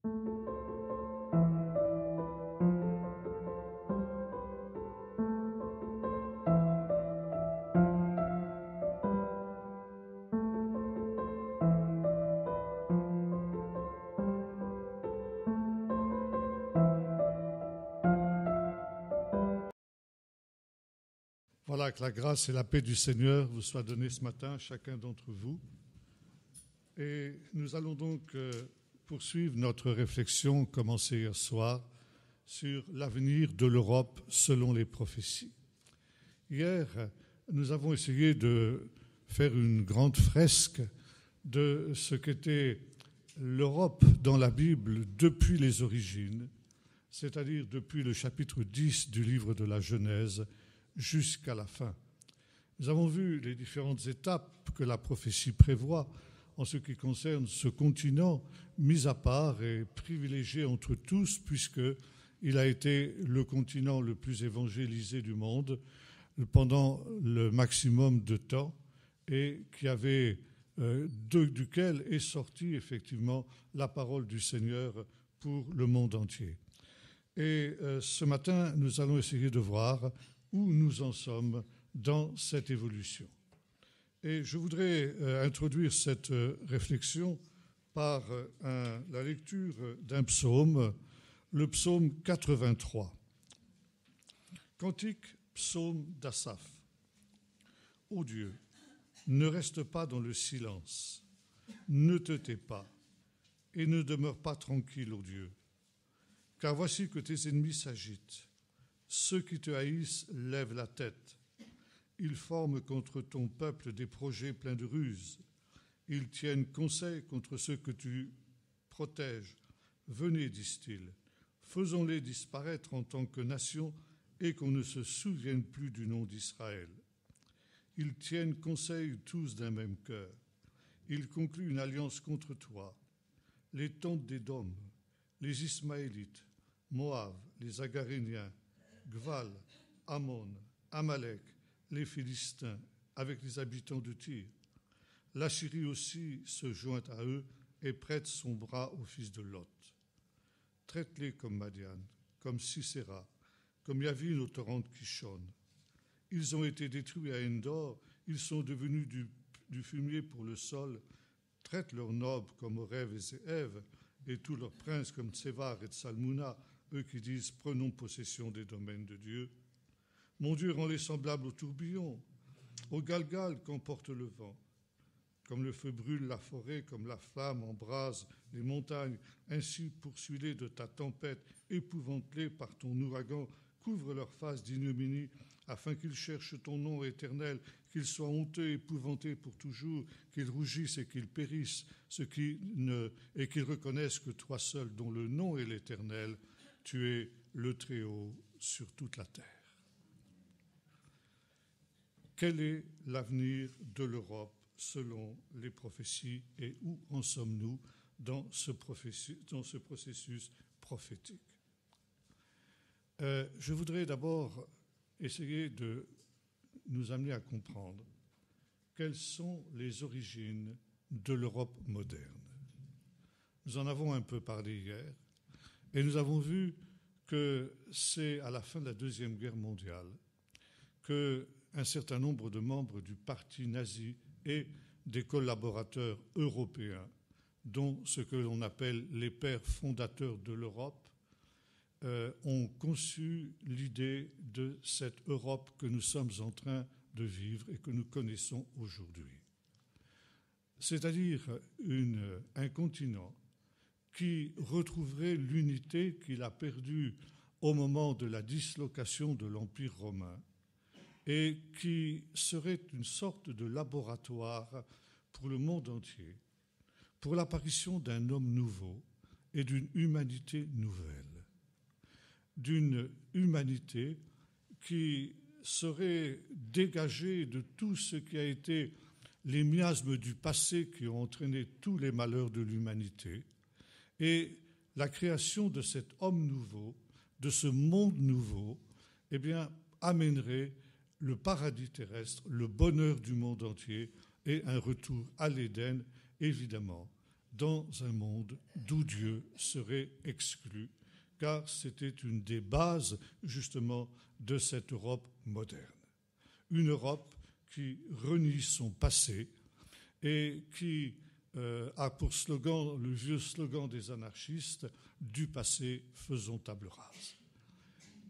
Voilà, que la grâce et la paix du Seigneur vous soient données ce matin à chacun d'entre vous. Et nous allons donc poursuivre notre réflexion commencée hier soir sur l'avenir de l'Europe selon les prophéties. Hier, nous avons essayé de faire une grande fresque de ce qu'était l'Europe dans la Bible depuis les origines, c'est-à-dire depuis le chapitre 10 du livre de la Genèse jusqu'à la fin. Nous avons vu les différentes étapes que la prophétie prévoit en ce qui concerne ce continent mis à part et privilégié entre tous, puisqu'il a été le continent le plus évangélisé du monde pendant le maximum de temps et duquel est sortie effectivement la parole du Seigneur pour le monde entier. Et ce matin, nous allons essayer de voir où nous en sommes dans cette évolution. Et je voudrais introduire cette réflexion par la lecture d'un psaume, le psaume 83. Cantique, psaume d'Asaph. Ô Dieu, ne reste pas dans le silence, ne te tais pas et ne demeure pas tranquille, ô Dieu, car voici que tes ennemis s'agitent. Ceux qui te haïssent lèvent la tête. Ils forment contre ton peuple des projets pleins de ruses. Ils tiennent conseil contre ceux que tu protèges. Venez, disent-ils, faisons-les disparaître en tant que nation et qu'on ne se souvienne plus du nom d'Israël. Ils tiennent conseil tous d'un même cœur. Ils concluent une alliance contre toi. Les tentes d'Édom, les Ismaélites, Moab, les Agaréniens, Gval, Ammon, Amalek, les Philistins, avec les habitants de Tyr. La Syrie aussi se joint à eux et prête son bras aux fils de Lot. Traite-les comme Madian, comme Sisera, comme Yavin au torrent de Kishon. Ils ont été détruits à Endor, ils sont devenus du fumier pour le sol. Traite leurs nobles comme Orev et Zéev, et tous leurs princes comme Tsevar et Tsalmouna, eux qui disent « Prenons possession des domaines de Dieu ». Mon Dieu rend-les semblables au tourbillon, au Galgal qu'emporte le vent. Comme le feu brûle la forêt, comme la flamme embrase les montagnes, ainsi poursuis-les de ta tempête, épouvante-les par ton ouragan, couvre leur face d'ignominie, afin qu'ils cherchent ton nom éternel, qu'ils soient honteux, épouvantés pour toujours, qu'ils rougissent et qu'ils périssent, et qu'ils reconnaissent que toi seul, dont le nom est l'Éternel, tu es le Très-Haut sur toute la terre. Quel est l'avenir de l'Europe selon les prophéties et où en sommes-nous dans ce processus prophétique? Je voudrais d'abord essayer de nous amener à comprendre quelles sont les origines de l'Europe moderne. Nous en avons un peu parlé hier et nous avons vu que c'est à la fin de la Deuxième Guerre mondiale qu'un certain nombre de membres du parti nazi et des collaborateurs européens, dont ce que l'on appelle les pères fondateurs de l'Europe, ont conçu l'idée de cette Europe que nous sommes en train de vivre et que nous connaissons aujourd'hui. C'est-à-dire un continent qui retrouverait l'unité qu'il a perdue au moment de la dislocation de l'Empire romain et qui serait une sorte de laboratoire pour le monde entier, pour l'apparition d'un homme nouveau et d'une humanité nouvelle. D'une humanité qui serait dégagée de tout ce qui a été les miasmes du passé qui ont entraîné tous les malheurs de l'humanité, et la création de cet homme nouveau, de ce monde nouveau, eh bien, amènerait le paradis terrestre, le bonheur du monde entier et un retour à l'Éden, évidemment, dans un monde d'où Dieu serait exclu, car c'était une des bases justement de cette Europe moderne. Une Europe qui renie son passé et qui a pour slogan le vieux slogan des anarchistes « Du passé, faisons table rase ».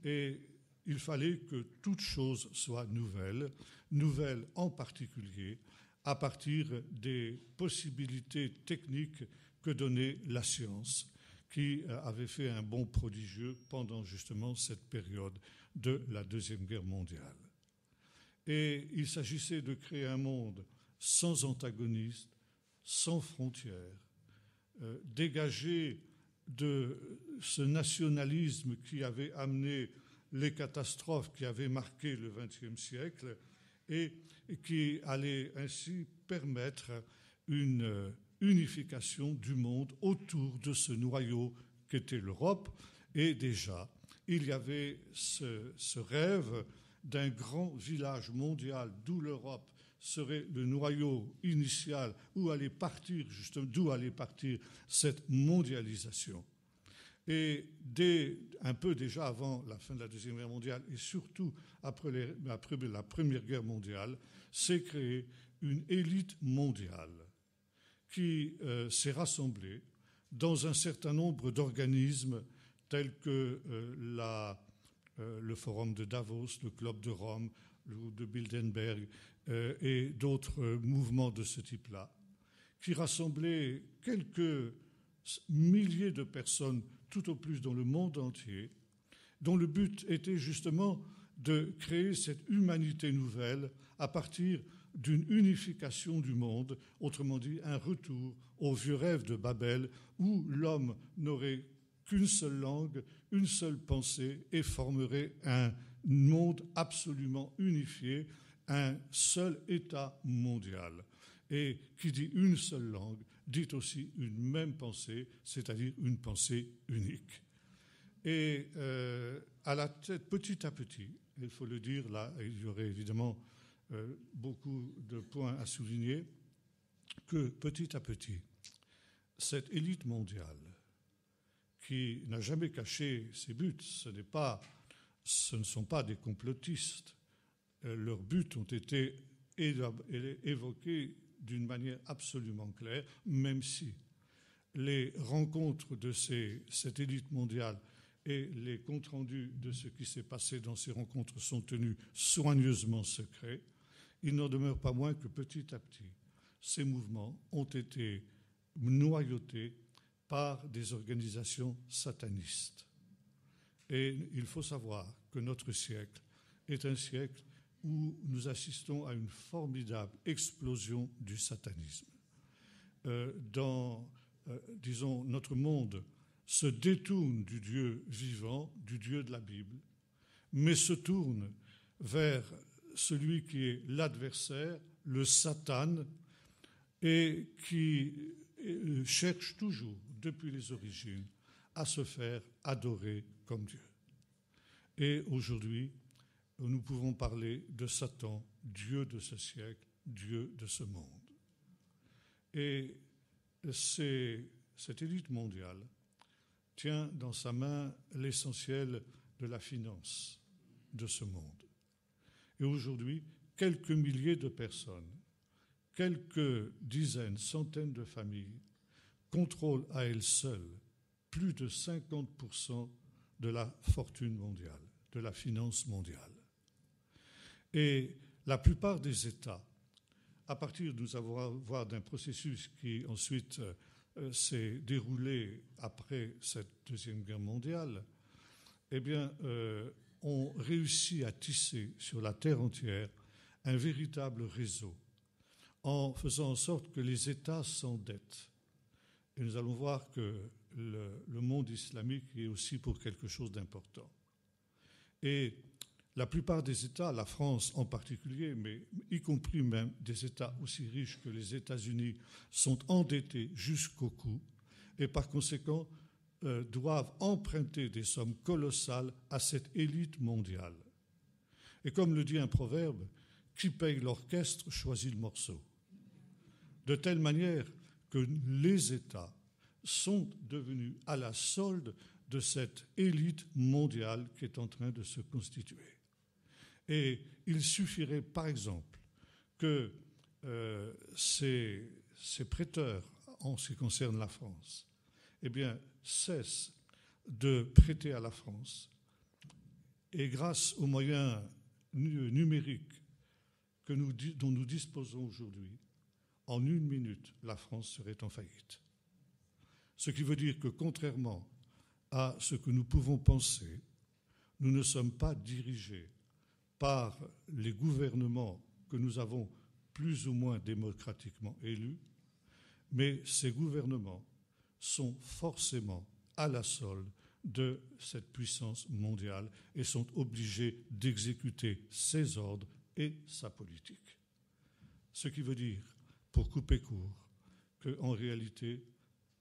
Et il fallait que toute chose soit nouvelle, nouvelle en particulier à partir des possibilités techniques que donnait la science, qui avait fait un bond prodigieux pendant justement cette période de la Deuxième Guerre mondiale. Et il s'agissait de créer un monde sans antagonistes, sans frontières, dégagé de ce nationalisme qui avait amené les catastrophes qui avaient marqué le XXe siècle et qui allait ainsi permettre une unification du monde autour de ce noyau qu'était l'Europe. Et déjà, il y avait ce rêve d'un grand village mondial d'où l'Europe serait le noyau initial d'où allait partir cette mondialisation. Et un peu déjà avant la fin de la Deuxième Guerre mondiale et surtout après la Première Guerre mondiale, s'est créée une élite mondiale qui s'est rassemblée dans un certain nombre d'organismes tels que le Forum de Davos, le Club de Rome, le de Bilderberg et d'autres mouvements de ce type-là, qui rassemblaient quelques milliers de personnes tout au plus dans le monde entier, dont le but était justement de créer cette humanité nouvelle à partir d'une unification du monde, autrement dit un retour au vieux rêve de Babel où l'homme n'aurait qu'une seule langue, une seule pensée et formerait un monde absolument unifié, un seul État mondial. Et qui dit une seule langue, dit aussi une même pensée, c'est-à-dire une pensée unique. Et à la tête, petit à petit, il faut le dire, là, il y aurait évidemment beaucoup de points à souligner, que petit à petit, cette élite mondiale, qui n'a jamais caché ses buts, ce ne sont pas des complotistes, leurs buts ont été évoqués d'une manière absolument claire, même si les rencontres de cette élite mondiale et les comptes rendus de ce qui s'est passé dans ces rencontres sont tenus soigneusement secrets, il n'en demeure pas moins que petit à petit, ces mouvements ont été noyautés par des organisations satanistes. Et il faut savoir que notre siècle est un siècle où nous assistons à une formidable explosion du satanisme. Disons, notre monde se détourne du Dieu vivant, du Dieu de la Bible, mais se tourne vers celui qui est l'adversaire, le Satan, et qui cherche toujours, depuis les origines, à se faire adorer comme Dieu. Et aujourd'hui, nous pouvons parler de Satan, Dieu de ce siècle, Dieu de ce monde. Et cette élite mondiale tient dans sa main l'essentiel de la finance de ce monde. Et aujourd'hui, quelques milliers de personnes, quelques dizaines, centaines de familles contrôlent à elles seules plus de 50% de la fortune mondiale, de la finance mondiale. Et la plupart des États, à partir, nous allons voir d'un processus qui ensuite s'est déroulé après cette Deuxième Guerre mondiale, eh bien, ont réussi à tisser sur la terre entière un véritable réseau en faisant en sorte que les États s'endettent. Et nous allons voir que le monde islamique est aussi pour quelque chose d'important. Et la plupart des États, la France en particulier, mais y compris même des États aussi riches que les États-Unis, sont endettés jusqu'au cou et par conséquent doivent emprunter des sommes colossales à cette élite mondiale. Et comme le dit un proverbe, qui paye l'orchestre choisit le morceau. De telle manière que les États sont devenus à la solde de cette élite mondiale qui est en train de se constituer. Et il suffirait, par exemple, que ces prêteurs, en ce qui concerne la France, eh bien, cessent de prêter à la France, et grâce aux moyens numériques dont nous disposons aujourd'hui, en 1 minute, la France serait en faillite. Ce qui veut dire que, contrairement à ce que nous pouvons penser, nous ne sommes pas dirigés par les gouvernements que nous avons plus ou moins démocratiquement élus, mais ces gouvernements sont forcément à la solde de cette puissance mondiale et sont obligés d'exécuter ses ordres et sa politique. Ce qui veut dire, pour couper court, qu'en réalité,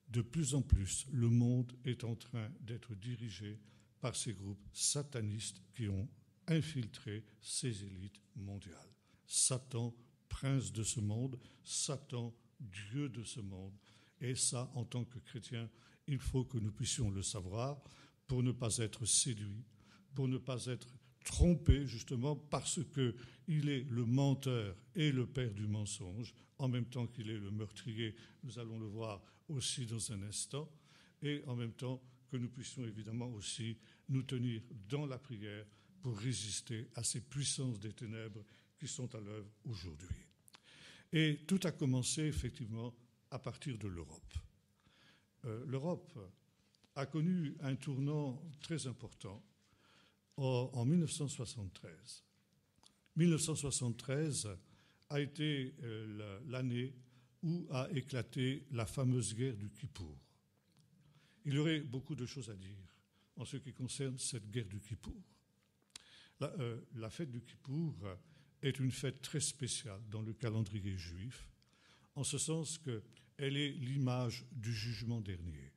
de plus en plus, le monde est en train d'être dirigé par ces groupes satanistes qui ont infiltré ces élites mondiales. Satan, prince de ce monde, Satan, Dieu de ce monde. Et ça, en tant que chrétiens, il faut que nous puissions le savoir pour ne pas être séduits, pour ne pas être trompés, justement, parce qu'il est le menteur et le père du mensonge, en même temps qu'il est le meurtrier, nous allons le voir aussi dans un instant, et en même temps que nous puissions évidemment aussi nous tenir dans la prière pour résister à ces puissances des ténèbres qui sont à l'œuvre aujourd'hui. Et tout a commencé effectivement à partir de l'Europe. L'Europe a connu un tournant très important en 1973. 1973 a été l'année où a éclaté la fameuse guerre du Kippour. Il y aurait beaucoup de choses à dire en ce qui concerne cette guerre du Kippour. La fête du Kippour est une fête très spéciale dans le calendrier juif, en ce sens qu'elle est l'image du jugement dernier.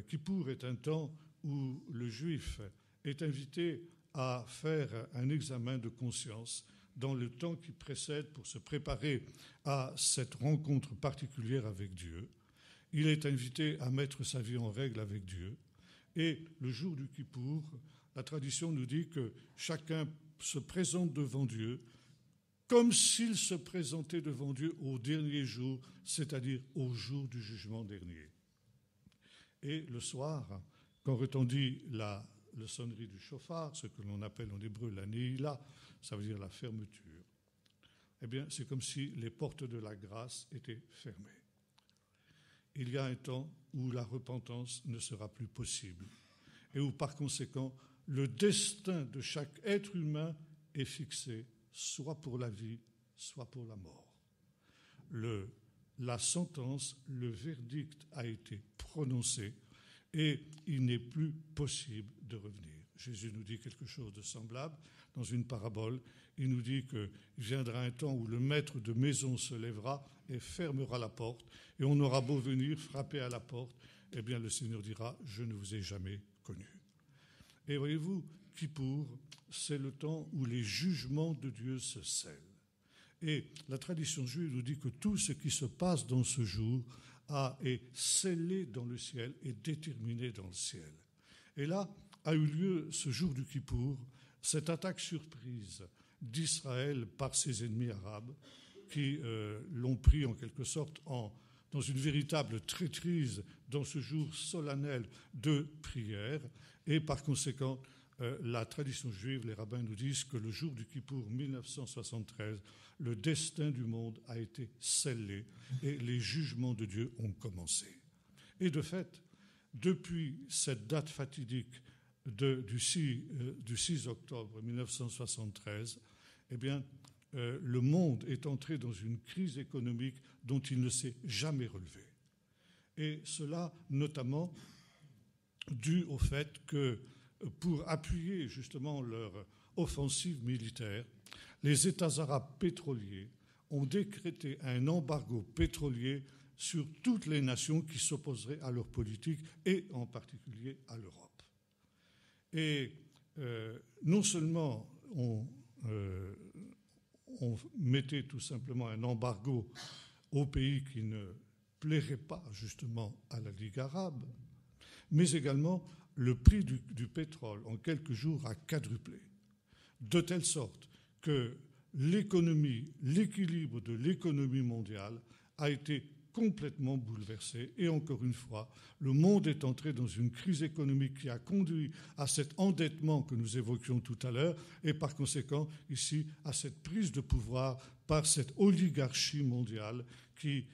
Kippour est un temps où le juif est invité à faire un examen de conscience dans le temps qui précède pour se préparer à cette rencontre particulière avec Dieu. Il est invité à mettre sa vie en règle avec Dieu. Et le jour du Kippour, la tradition nous dit que chacun se présente devant Dieu comme s'il se présentait devant Dieu au dernier jour, c'est-à-dire au jour du jugement dernier. Et le soir, quand retentit la sonnerie du chauffard, ce que l'on appelle en hébreu la neila, ça veut dire la fermeture, eh bien, c'est comme si les portes de la grâce étaient fermées. Il y a un temps où la repentance ne sera plus possible et où, par conséquent, le destin de chaque être humain est fixé, soit pour la vie, soit pour la mort. La sentence, le verdict a été prononcé et il n'est plus possible de revenir. Jésus nous dit quelque chose de semblable dans une parabole. Il nous dit que viendra un temps où le maître de maison se lèvera et fermera la porte, et on aura beau venir frapper à la porte, eh bien le Seigneur dira « Je ne vous ai jamais connu ». Et voyez-vous, Kippour, c'est le temps où les jugements de Dieu se scellent. Et la tradition juive nous dit que tout ce qui se passe dans ce jour est scellé dans le ciel et déterminé dans le ciel. Et là a eu lieu ce jour du Kippour, cette attaque surprise d'Israël par ses ennemis arabes qui l'ont pris en quelque sorte dans une véritable traîtrise dans ce jour solennel de prière. Et par conséquent, la tradition juive, les rabbins nous disent que le jour du Kippour 1973, le destin du monde a été scellé et les jugements de Dieu ont commencé. Et de fait, depuis cette date fatidique du 6 octobre 1973, eh bien, le monde est entré dans une crise économique dont il ne s'est jamais relevé. Et cela notamment dû au fait que pour appuyer justement leur offensive militaire, les États arabes pétroliers ont décrété un embargo pétrolier sur toutes les nations qui s'opposeraient à leur politique et en particulier à l'Europe. Et non seulement on mettait tout simplement un embargo aux pays qui ne plairait pas justement à la Ligue arabe, mais également le prix du pétrole en quelques jours a quadruplé, de telle sorte que l'équilibre de l'économie mondiale a été complètement bouleversé. Et encore une fois, le monde est entré dans une crise économique qui a conduit à cet endettement que nous évoquions tout à l'heure et par conséquent ici à cette prise de pouvoir par cette oligarchie mondiale qui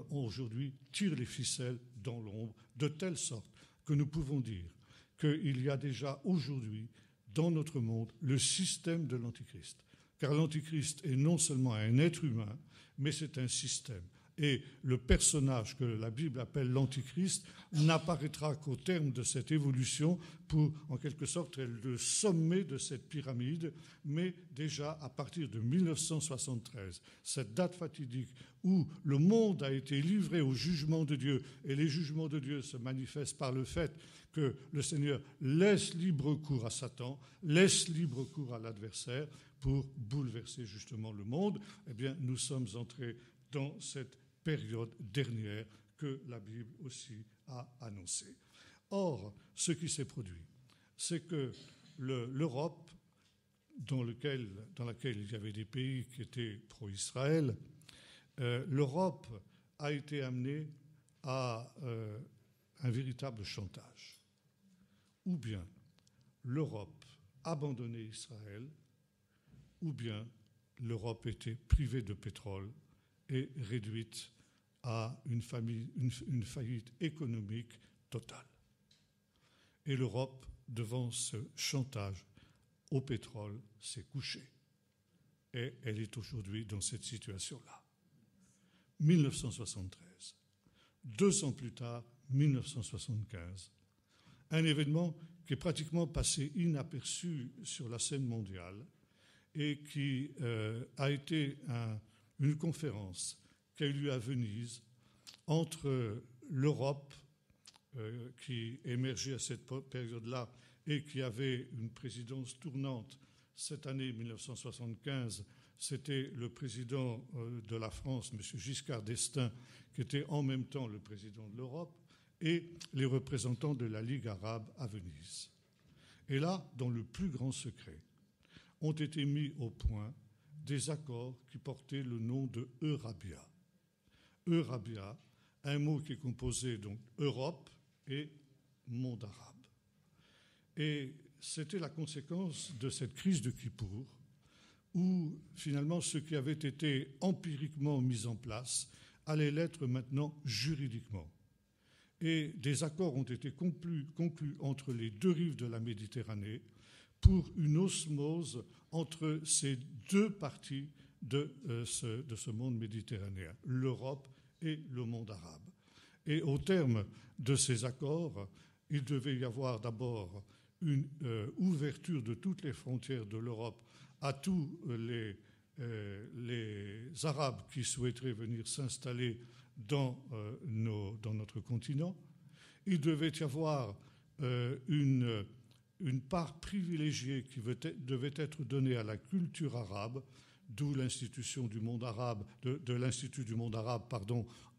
aujourd'hui tire les ficelles dans l'ombre, de telle sorte que nous pouvons dire qu'il y a déjà aujourd'hui dans notre monde le système de l'Antichrist. Car l'Antichrist est non seulement un être humain, mais c'est un système. Et le personnage que la Bible appelle l'Antichrist n'apparaîtra qu'au terme de cette évolution pour, en quelque sorte, être le sommet de cette pyramide, mais déjà à partir de 1973, cette date fatidique où le monde a été livré au jugement de Dieu, et les jugements de Dieu se manifestent par le fait que le Seigneur laisse libre cours à Satan, laisse libre cours à l'adversaire pour bouleverser justement le monde. Eh bien, nous sommes entrés dans cette période dernière que la Bible aussi a annoncée. Or, ce qui s'est produit, c'est que l'Europe, dans laquelle il y avait des pays qui étaient pro-Israël, l'Europe a été amenée à un véritable chantage. Ou bien l'Europe abandonnait Israël, ou bien l'Europe était privée de pétrole et réduite à une faillite économique totale. Et l'Europe, devant ce chantage au pétrole, s'est couchée. Et elle est aujourd'hui dans cette situation-là. 1973. 2 ans plus tard, 1975. Un événement qui est pratiquement passé inaperçu sur la scène mondiale et qui a été une conférence qui a eu lieu à Venise entre l'Europe qui émergeait à cette période-là et qui avait une présidence tournante. Cette année 1975, c'était le président de la France, M. Giscard d'Estaing, qui était en même temps le président de l'Europe, et les représentants de la Ligue arabe à Venise. Et là, dans le plus grand secret, ont été mis au point des accords qui portaient le nom de Eurabia. Eurabia, un mot qui est composé donc Europe et monde arabe. Et c'était la conséquence de cette crise de Kippour, où finalement ce qui avait été empiriquement mis en place allait l'être maintenant juridiquement. Et des accords ont été conclus entre les deux rives de la Méditerranée pour une osmose entre ces deux parties de ce monde méditerranéen, l'Europe et le monde arabe. Et au terme de ces accords, il devait y avoir d'abord une ouverture de toutes les frontières de l'Europe à tous les Arabes qui souhaiteraient venir s'installer dans notre continent. Il devait y avoir une part privilégiée qui devait être donnée à la culture arabe, d'où l'institution du monde arabe, de l'Institut du monde arabe,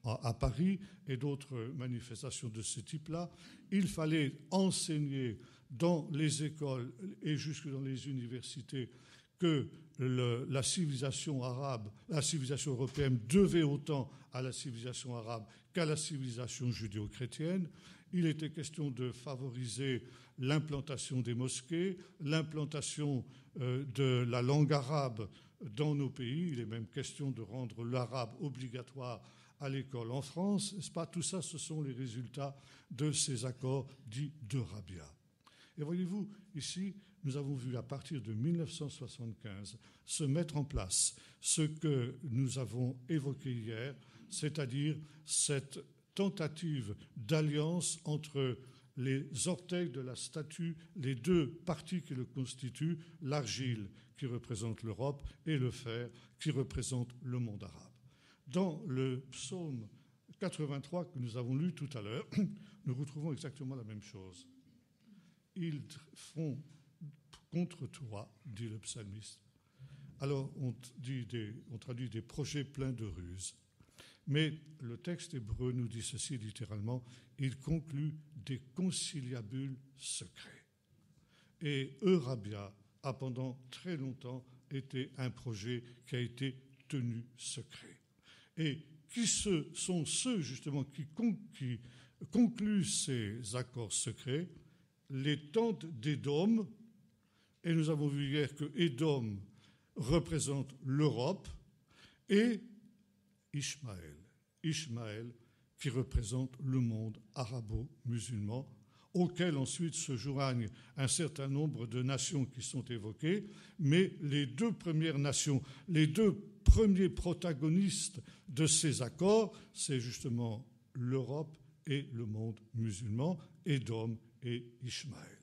à Paris, et d'autres manifestations de ce type-là. Il fallait enseigner dans les écoles et jusque dans les universités que la civilisation arabe, la civilisation européenne devait autant à la civilisation arabe qu'à la civilisation judéo-chrétienne. Il était question de favoriser l'implantation des mosquées, l'implantation de la langue arabe dans nos pays. Il est même question de rendre l'arabe obligatoire à l'école en France. N'est-ce pas ? Tout ça, ce sont les résultats de ces accords dits d'Eurabia. Et voyez-vous, ici, nous avons vu à partir de 1975 se mettre en place ce que nous avons évoqué hier, c'est-à-dire cette tentative d'alliance entre les orteils de la statue, les deux parties qui le constituent, l'argile qui représente l'Europe et le fer qui représente le monde arabe. Dans le psaume 83 que nous avons lu tout à l'heure, nous retrouvons exactement la même chose. Ils font contre toi, dit le psalmiste. Alors on traduit des projets pleins de ruses. Mais le texte hébreu nous dit ceci littéralement, il conclut des conciliabules secrets. Et Eurabia a pendant très longtemps été un projet qui a été tenu secret. Et qui sont ceux justement qui concluent ces accords secrets? Les tentes d'Édom, et nous avons vu hier que Édom représente l'Europe, et Ishmaël qui représente le monde arabo-musulman, auquel ensuite se joignent un certain nombre de nations qui sont évoquées, mais les deux premières nations, les deux premiers protagonistes de ces accords, c'est justement l'Europe et le monde musulman, Édom et Ishmaël.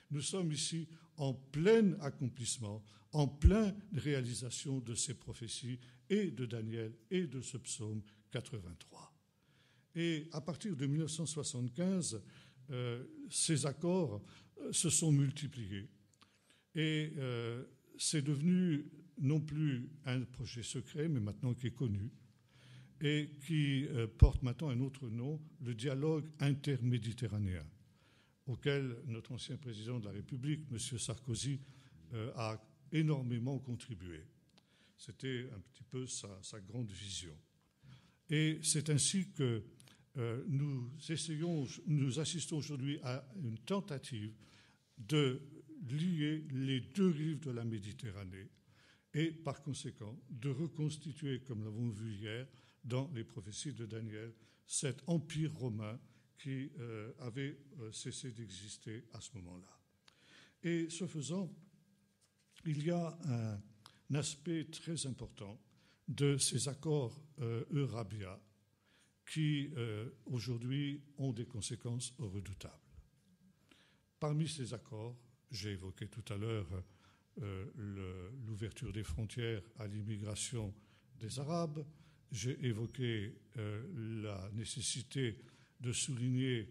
Nous sommes ici en plein accomplissement, en pleine réalisation de ces prophéties et de Daniel et de ce psaume 83. Et à partir de 1975, ces accords se sont multipliés. Et c'est devenu non plus un projet secret, mais maintenant qui est connu, et qui porte maintenant un autre nom, le dialogue interméditerranéen, auquel notre ancien président de la République, M. Sarkozy, a énormément contribué. C'était un petit peu sa grande vision. Et c'est ainsi que nous assistons aujourd'hui à une tentative de lier les deux rives de la Méditerranée et, par conséquent, de reconstituer, comme l'avons vu hier dans les prophéties de Daniel, cet empire romain qui avait cessé d'exister à ce moment-là. Et ce faisant, il y a un aspect très important de ces accords Eurabia qui, aujourd'hui, ont des conséquences redoutables. Parmi ces accords, j'ai évoqué tout à l'heure l'ouverture des frontières à l'immigration des Arabes, j'ai évoqué la nécessité de souligner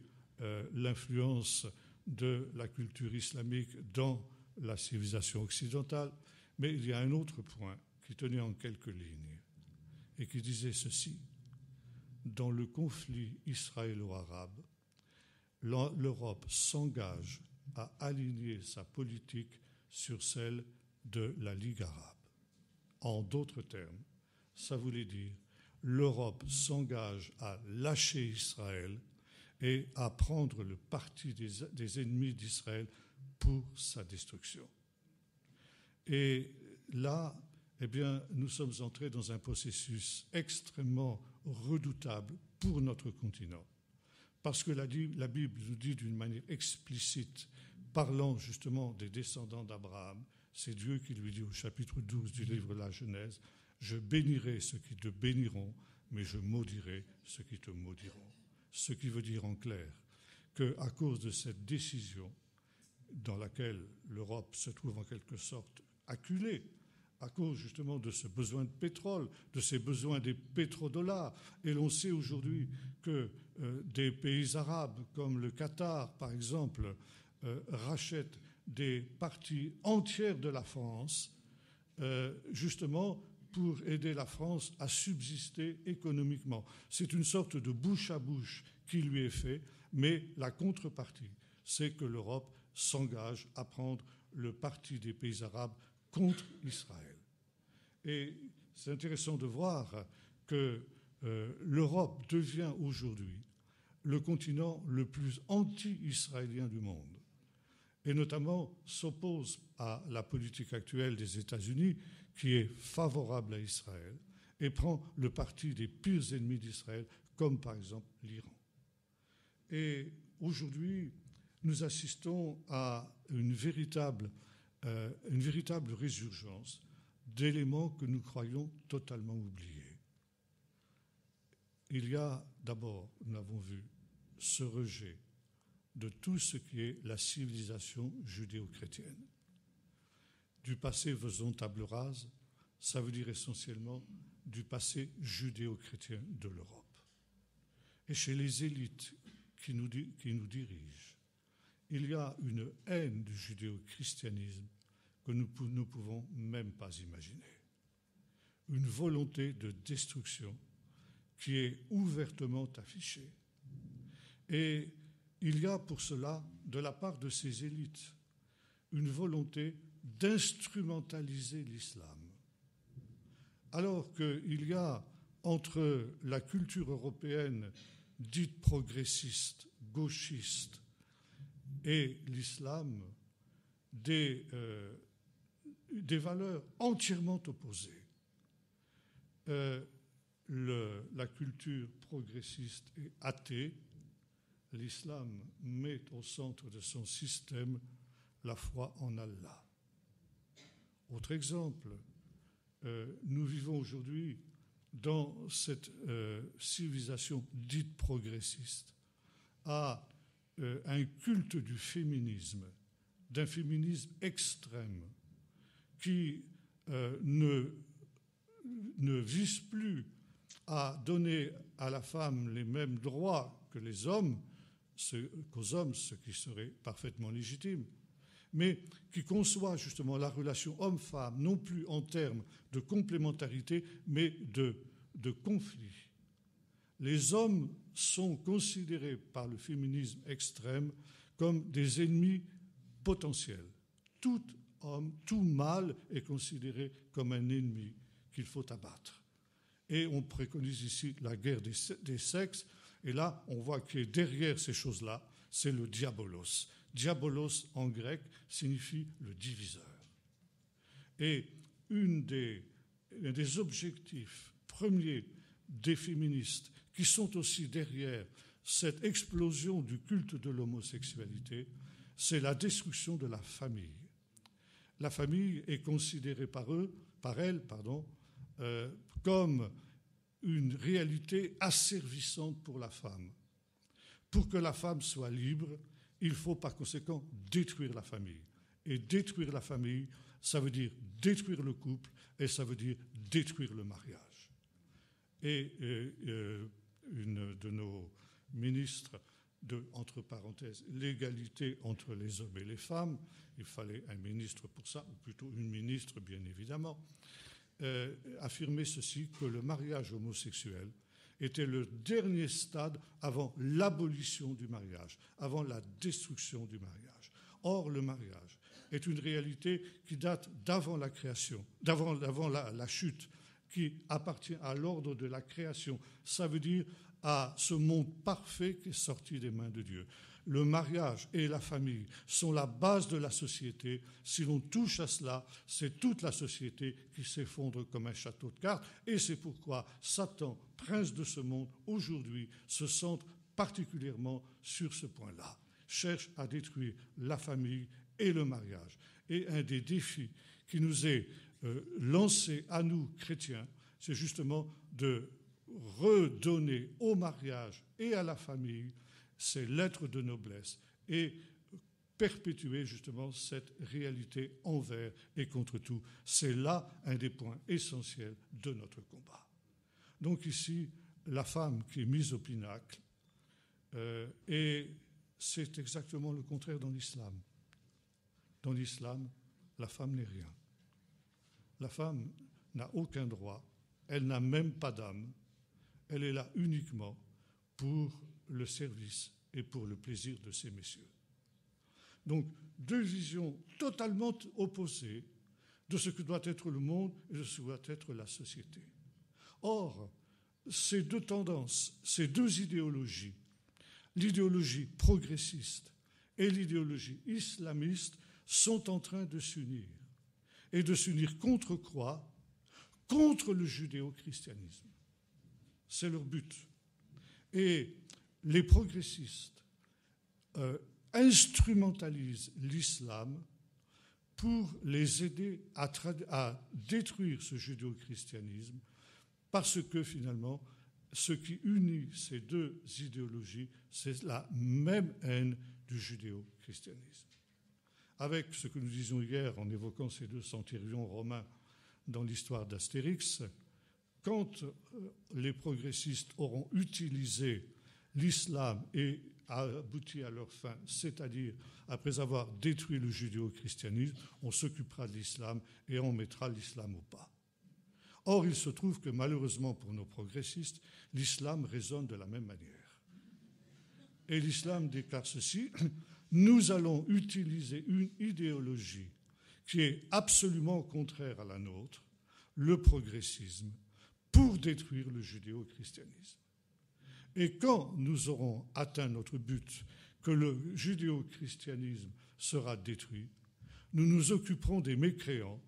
l'influence de la culture islamique dans la civilisation occidentale, mais il y a un autre point qui tenait en quelques lignes et qui disait ceci. Dans le conflit israélo-arabe, l'Europe s'engage à aligner sa politique sur celle de la Ligue arabe. En d'autres termes, ça voulait dire l'Europe s'engage à lâcher Israël et à prendre le parti des ennemis d'Israël pour sa destruction. Et là, eh bien, nous sommes entrés dans un processus extrêmement redoutable pour notre continent. Parce que la Bible nous dit d'une manière explicite, parlant justement des descendants d'Abraham, c'est Dieu qui lui dit au chapitre 12 du livre de la Genèse, « Je bénirai ceux qui te béniront, mais je maudirai ceux qui te maudiront. » Ce qui veut dire en clair qu'à cause de cette décision dans laquelle l'Europe se trouve en quelque sorte acculée, à cause justement de ce besoin de pétrole, de ces besoins des pétrodollars. Et l'on sait aujourd'hui que des pays arabes comme le Qatar, par exemple, rachètent des parties entières de la France, justement pour aider la France à subsister économiquement. C'est une sorte de bouche à bouche qui lui est fait, mais la contrepartie, c'est que l'Europe s'engage à prendre le parti des pays arabes contre Israël. Et c'est intéressant de voir que l'Europe devient aujourd'hui le continent le plus anti-israélien du monde, et notamment s'oppose à la politique actuelle des États-Unis, qui est favorable à Israël, et prend le parti des pires ennemis d'Israël, comme par exemple l'Iran. Et aujourd'hui, nous assistons à une véritable résurgence d'éléments que nous croyons totalement oubliés. Il y a d'abord, nous l'avons vu, ce rejet de tout ce qui est la civilisation judéo-chrétienne. Du passé faisons table rase, ça veut dire essentiellement du passé judéo-chrétien de l'Europe. Et chez les élites qui nous dirigent, il y a une haine du judéo-christianisme que nous ne pouvons même pas imaginer. Une volonté de destruction qui est ouvertement affiché. Et il y a pour cela, de la part de ces élites, une volonté d'instrumentaliser l'islam. Alors qu'il y a entre la culture européenne dite progressiste, gauchiste, et l'islam des valeurs entièrement opposées. La culture progressiste est athée. L'islam met au centre de son système la foi en Allah. Autre exemple, nous vivons aujourd'hui dans cette civilisation dite progressiste à un culte du féminisme, d'un féminisme extrême qui ne vise plus à donner à la femme les mêmes droits que les hommes, qu'aux hommes, ce qui serait parfaitement légitime, mais qui conçoit justement la relation homme-femme, non plus en termes de complémentarité, mais de conflit. Les hommes sont considérés par le féminisme extrême comme des ennemis potentiels. Tout homme, tout mâle est considéré comme un ennemi qu'il faut abattre. Et on préconise ici la guerre des sexes, et là, on voit que derrière ces choses-là, c'est le diabolos. Diabolos, en grec, signifie le diviseur. Et un des objectifs premiers des féministes, qui sont aussi derrière cette explosion du culte de l'homosexualité, c'est la destruction de la famille. La famille est considérée par elles, comme une réalité asservissante pour la femme. Pour que la femme soit libre, il faut par conséquent détruire la famille. Et détruire la famille, ça veut dire détruire le couple et ça veut dire détruire le mariage. Et une de nos ministres entre parenthèses, l'égalité entre les hommes et les femmes, il fallait un ministre pour ça, ou plutôt une ministre bien évidemment, affirmait ceci, que le mariage homosexuel était le dernier stade avant l'abolition du mariage, avant la destruction du mariage. Or, le mariage est une réalité qui date d'avant la création, d'avant la chute, qui appartient à l'ordre de la création. Ça veut dire à ce monde parfait qui est sorti des mains de Dieu. Le mariage et la famille sont la base de la société. Si l'on touche à cela, c'est toute la société qui s'effondre comme un château de cartes. Et c'est pourquoi Satan, prince de ce monde, aujourd'hui, se centre particulièrement sur ce point-là. Cherche à détruire la famille et le mariage. Et un des défis qui nous est lancé à nous, chrétiens, c'est justement de redonner au mariage et à la famille ces lettres de noblesse et perpétuer justement cette réalité envers et contre tout. C'est là un des points essentiels de notre combat. Donc ici, la femme qui est mise au pinacle, et c'est exactement le contraire dans l'islam. Dans l'islam, la femme n'est rien. La femme n'a aucun droit, elle n'a même pas d'âme, elle est là uniquement pour le service et pour le plaisir de ces messieurs. Donc, deux visions totalement opposées de ce que doit être le monde et de ce que doit être la société. Or, ces deux tendances, ces deux idéologies, l'idéologie progressiste et l'idéologie islamiste, sont en train de s'unir. Et de s'unir contre quoi? Contre le judéo-christianisme. C'est leur but. Et les progressistes instrumentalisent l'islam pour les aider à détruire ce judéo-christianisme, parce que finalement, ce qui unit ces deux idéologies, c'est la même haine du judéo-christianisme. Avec ce que nous disions hier en évoquant ces deux centurions romains dans l'histoire d'Astérix, quand les progressistes auront utilisé l'islam et abouti à leur fin, c'est-à-dire après avoir détruit le judéo-christianisme, on s'occupera de l'islam et on mettra l'islam au pas. Or, il se trouve que malheureusement pour nos progressistes, l'islam résonne de la même manière. Et l'islam déclare ceci: nous allons utiliser une idéologie qui est absolument contraire à la nôtre, le progressisme, pour détruire le judéo-christianisme. Et quand nous aurons atteint notre but, que le judéo-christianisme sera détruit, nous nous occuperons des mécréants,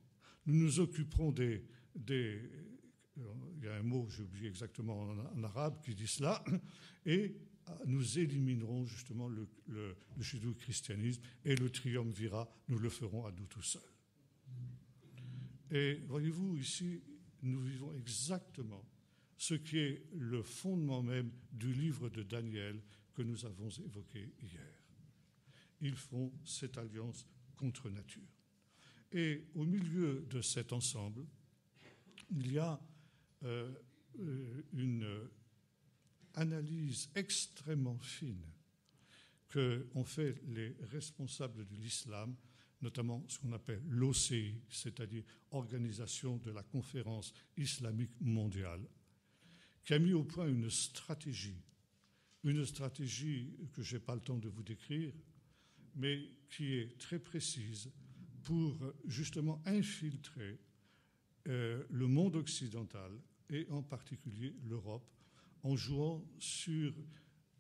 nous nous occuperons des il y a un mot, j'ai oublié exactement en arabe, qui dit cela, et nous éliminerons justement le judéo-christianisme et le triumvirat, nous le ferons à nous tout seuls. Et voyez-vous, ici, nous vivons exactement ce qui est le fondement même du livre de Daniel que nous avons évoqué hier. Ils font cette alliance contre nature. Et au milieu de cet ensemble, il y a une analyse extrêmement fine qu'ont fait les responsables de l'islam, notamment ce qu'on appelle l'OCI, c'est-à-dire Organisation de la Conférence islamique mondiale, qui a mis au point une stratégie que je n'ai pas le temps de vous décrire, mais qui est très précise pour justement infiltrer le monde occidental et en particulier l'Europe, en jouant sur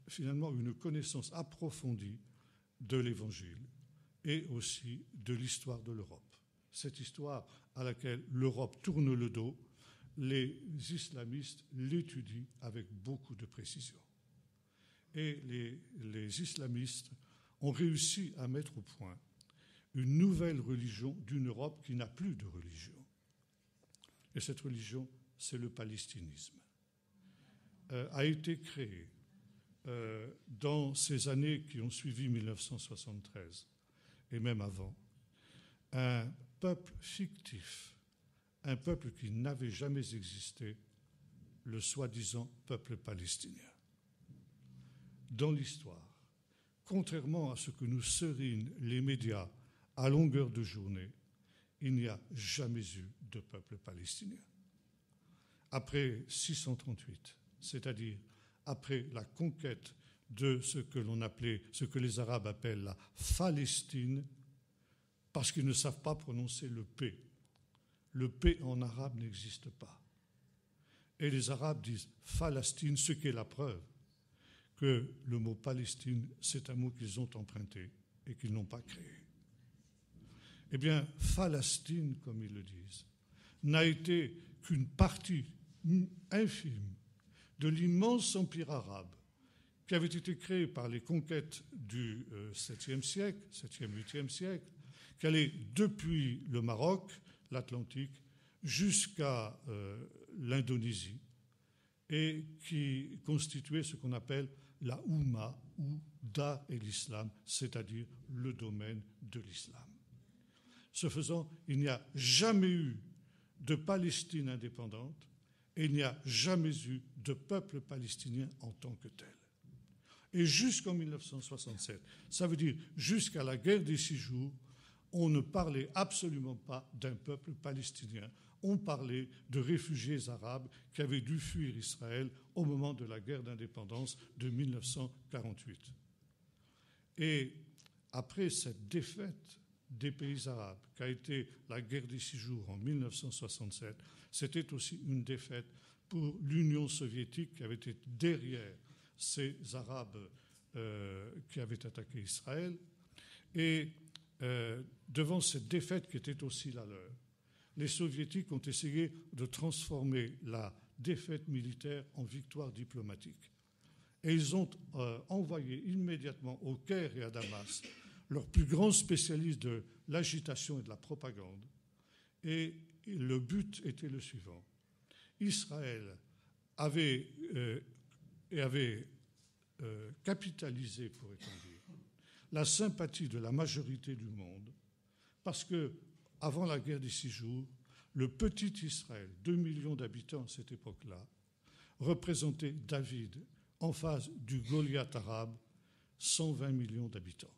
finalement une connaissance approfondie de l'Évangile et aussi de l'histoire de l'Europe. Cette histoire à laquelle l'Europe tourne le dos, les islamistes l'étudient avec beaucoup de précision. Et les islamistes ont réussi à mettre au point une nouvelle religion d'une Europe qui n'a plus de religion. Et cette religion, c'est le palestinisme. A été créé dans ces années qui ont suivi 1973, et même avant, un peuple fictif, un peuple qui n'avait jamais existé, le soi-disant peuple palestinien. Dans l'histoire, contrairement à ce que nous serinent les médias à longueur de journée, il n'y a jamais eu de peuple palestinien. Après 638, c'est-à-dire après la conquête de ce que les Arabes appellent la Palestine, parce qu'ils ne savent pas prononcer le P. Le P en arabe n'existe pas. Et les Arabes disent Palestine, ce qui est la preuve que le mot Palestine, c'est un mot qu'ils ont emprunté et qu'ils n'ont pas créé. Eh bien, Palestine, comme ils le disent, n'a été qu'une partie infime de l'immense empire arabe qui avait été créé par les conquêtes du 7e siècle, 7e, 8e siècle, qui allait depuis le Maroc, l'Atlantique, jusqu'à l'Indonésie, et qui constituait ce qu'on appelle la Oumma, ou Da et l'islam, c'est-à-dire le domaine de l'islam. Ce faisant, il n'y a jamais eu de Palestine indépendante et il n'y a jamais eu de peuple palestinien en tant que tel. Et jusqu'en 1967, ça veut dire jusqu'à la guerre des 6 jours, on ne parlait absolument pas d'un peuple palestinien. On parlait de réfugiés arabes qui avaient dû fuir Israël au moment de la guerre d'indépendance de 1948. Et après cette défaite des pays arabes, qu'a été la guerre des 6 jours en 1967, c'était aussi une défaite pour l'Union soviétique qui avait été derrière ces Arabes qui avaient attaqué Israël. Et devant cette défaite qui était aussi la leur, les Soviétiques ont essayé de transformer la défaite militaire en victoire diplomatique. Et ils ont envoyé immédiatement au Caire et à Damas leurs plus grands spécialistes de l'agitation et de la propagande. Et le but était le suivant. Israël avait capitalisé, pourrait-on dire, la sympathie de la majorité du monde, parce que, avant la guerre des 6 jours, le petit Israël, 2 millions d'habitants à cette époque-là, représentait David en face du Goliath arabe, 120 millions d'habitants.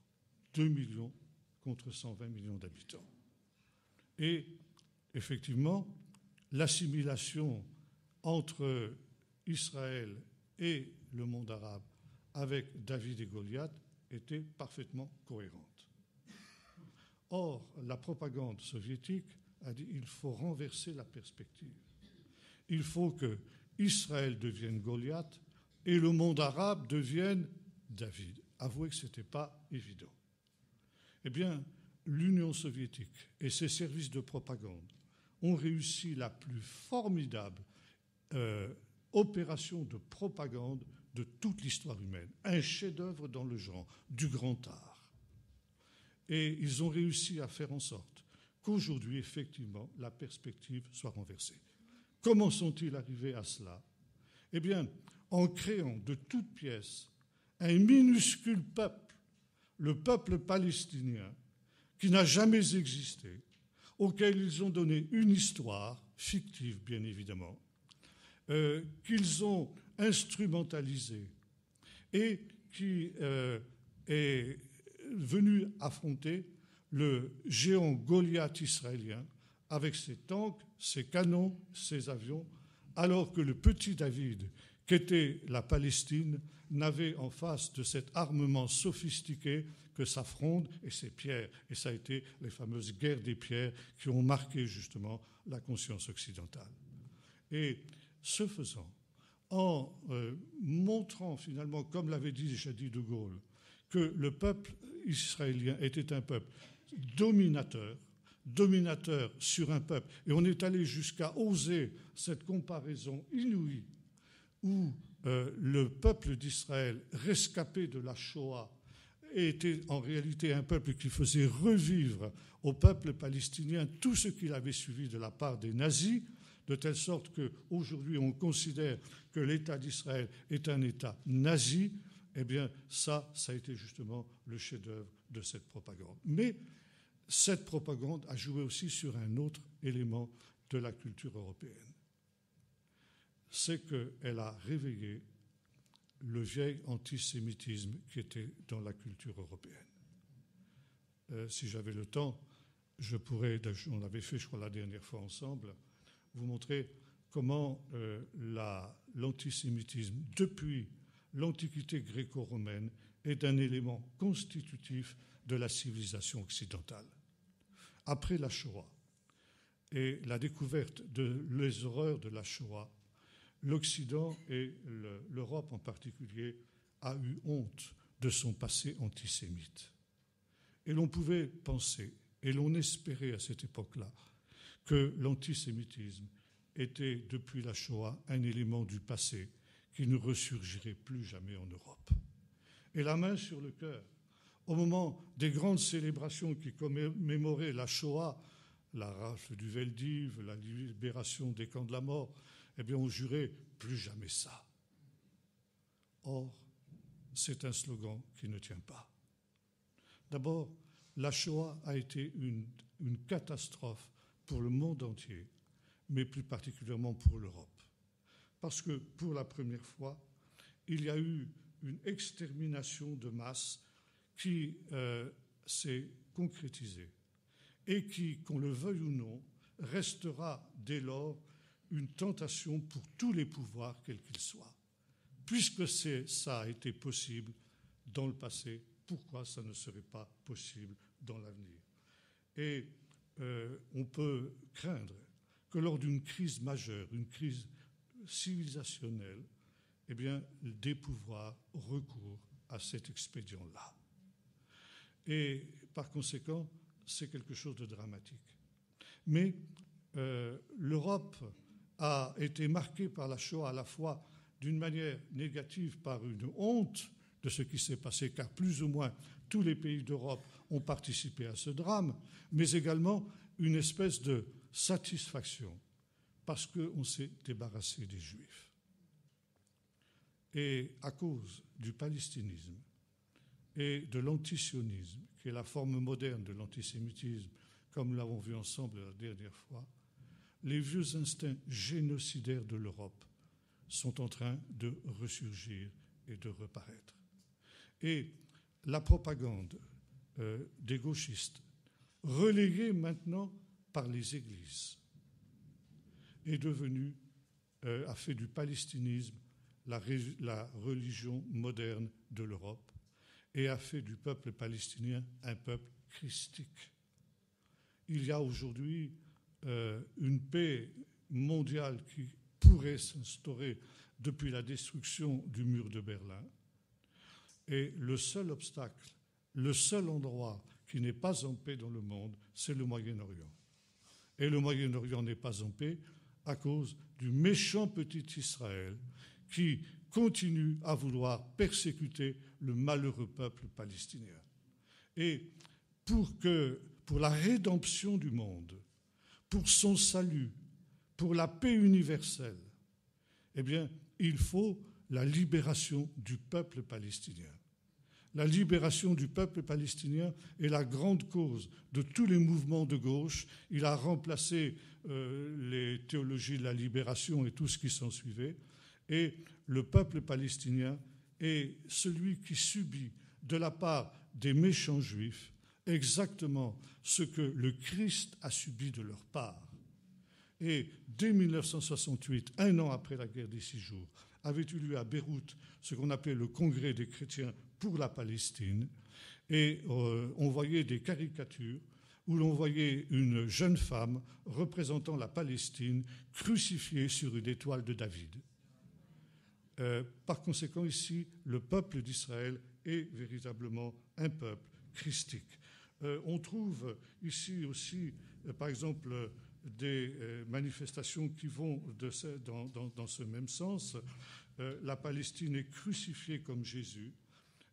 2 millions contre 120 millions d'habitants. Et effectivement, l'assimilation entre Israël et le monde arabe avec David et Goliath était parfaitement cohérente. Or, la propagande soviétique a dit qu'il faut renverser la perspective. Il faut que Israël devienne Goliath et le monde arabe devienne David. Avouez que ce n'était pas évident. Eh bien, l'Union soviétique et ses services de propagande ont réussi la plus formidable opération de propagande de toute l'histoire humaine. Un chef-d'œuvre dans le genre, du grand art. Et ils ont réussi à faire en sorte qu'aujourd'hui, effectivement, la perspective soit renversée. Comment sont-ils arrivés à cela? Eh bien, en créant de toutes pièces un minuscule peuple, le peuple palestinien, qui n'a jamais existé, auquel ils ont donné une histoire, fictive bien évidemment, qu'ils ont instrumentalisée et qui est venu affronter le géant Goliath israélien avec ses tanks, ses canons, ses avions, alors que le petit David, qu'était la Palestine, n'avait en face de cet armement sophistiqué que sa fronde et ses pierres. Et ça a été les fameuses guerres des pierres qui ont marqué justement la conscience occidentale. Et ce faisant, en montrant finalement, comme l'avait dit De Gaulle, que le peuple israélien était un peuple dominateur sur un peuple, et on est allé jusqu'à oser cette comparaison inouïe où le peuple d'Israël, rescapé de la Shoah, était en réalité un peuple qui faisait revivre au peuple palestinien tout ce qu'il avait suivi de la part des nazis, de telle sorte qu'aujourd'hui on considère que l'État d'Israël est un État nazi. Eh bien, ça a été justement le chef-d'œuvre de cette propagande. Mais cette propagande a joué aussi sur un autre élément de la culture européenne. C'est qu'elle a réveillé le vieil antisémitisme qui était dans la culture européenne. Si j'avais le temps, je pourrais, on l'avait fait je crois la dernière fois ensemble, vous montrer comment l'antisémitisme, depuis l'Antiquité gréco-romaine, est un élément constitutif de la civilisation occidentale. Après la Shoah et la découverte des horreurs de la Shoah, l'Occident et l'Europe en particulier a eu honte de son passé antisémite. Et l'on pouvait penser, et l'on espérait à cette époque-là, que l'antisémitisme était, depuis la Shoah, un élément du passé qui ne ressurgirait plus jamais en Europe. Et la main sur le cœur, au moment des grandes célébrations qui commémoraient la Shoah, la rafle du Veldiv, la libération des camps de la mort, eh bien on jurait plus jamais ça. Or, c'est un slogan qui ne tient pas. D'abord, la Shoah a été une catastrophe pour le monde entier, mais plus particulièrement pour l'Europe. Parce que pour la première fois, il y a eu une extermination de masse qui s'est concrétisée et qui, qu'on le veuille ou non, restera dès lors une tentation pour tous les pouvoirs, quels qu'ils soient. Puisque ça a été possible dans le passé, pourquoi ça ne serait pas possible dans l'avenir? Et on peut craindre que lors d'une crise majeure, une crise civilisationnelle, eh bien, des pouvoirs recourent à cet expédient-là. Et par conséquent, c'est quelque chose de dramatique. Mais l'Europe a été marquée par la Shoah à la fois d'une manière négative par une honte de ce qui s'est passé, car plus ou moins tous les pays d'Europe ont participé à ce drame, mais également une espèce de satisfaction parce qu'on s'est débarrassé des Juifs. Et à cause du palestinisme et de l'antisionisme, qui est la forme moderne de l'antisémitisme, comme nous l'avons vu ensemble la dernière fois, les vieux instincts génocidaires de l'Europe sont en train de ressurgir et de reparaître. Et la propagande des gauchistes, relayée maintenant par les églises, est devenu, a fait du palestinisme la religion moderne de l'Europe et a fait du peuple palestinien un peuple christique. Il y a aujourd'hui une paix mondiale qui pourrait s'instaurer depuis la destruction du mur de Berlin. Et le seul obstacle, le seul endroit qui n'est pas en paix dans le monde, c'est le Moyen-Orient. Et le Moyen-Orient n'est pas en paix à cause du méchant petit Israël qui continue à vouloir persécuter le malheureux peuple palestinien. Et pour la rédemption du monde, pour son salut, pour la paix universelle, eh bien, il faut la libération du peuple palestinien. La libération du peuple palestinien est la grande cause de tous les mouvements de gauche. Il a remplacé les théologies de la libération et tout ce qui s'en suivait. Et le peuple palestinien est celui qui subit de la part des méchants juifs exactement ce que le Christ a subi de leur part. Et dès 1968, un an après la guerre des 6 jours, avait eu lieu à Beyrouth ce qu'on appelait le Congrès des chrétiens pour la Palestine. Et on voyait des caricatures où l'on voyait une jeune femme représentant la Palestine crucifiée sur une étoile de David. Par conséquent, ici, le peuple d'Israël est véritablement un peuple christique. On trouve ici aussi, par exemple, des manifestations qui vont dans ce même sens. La Palestine est crucifiée comme Jésus,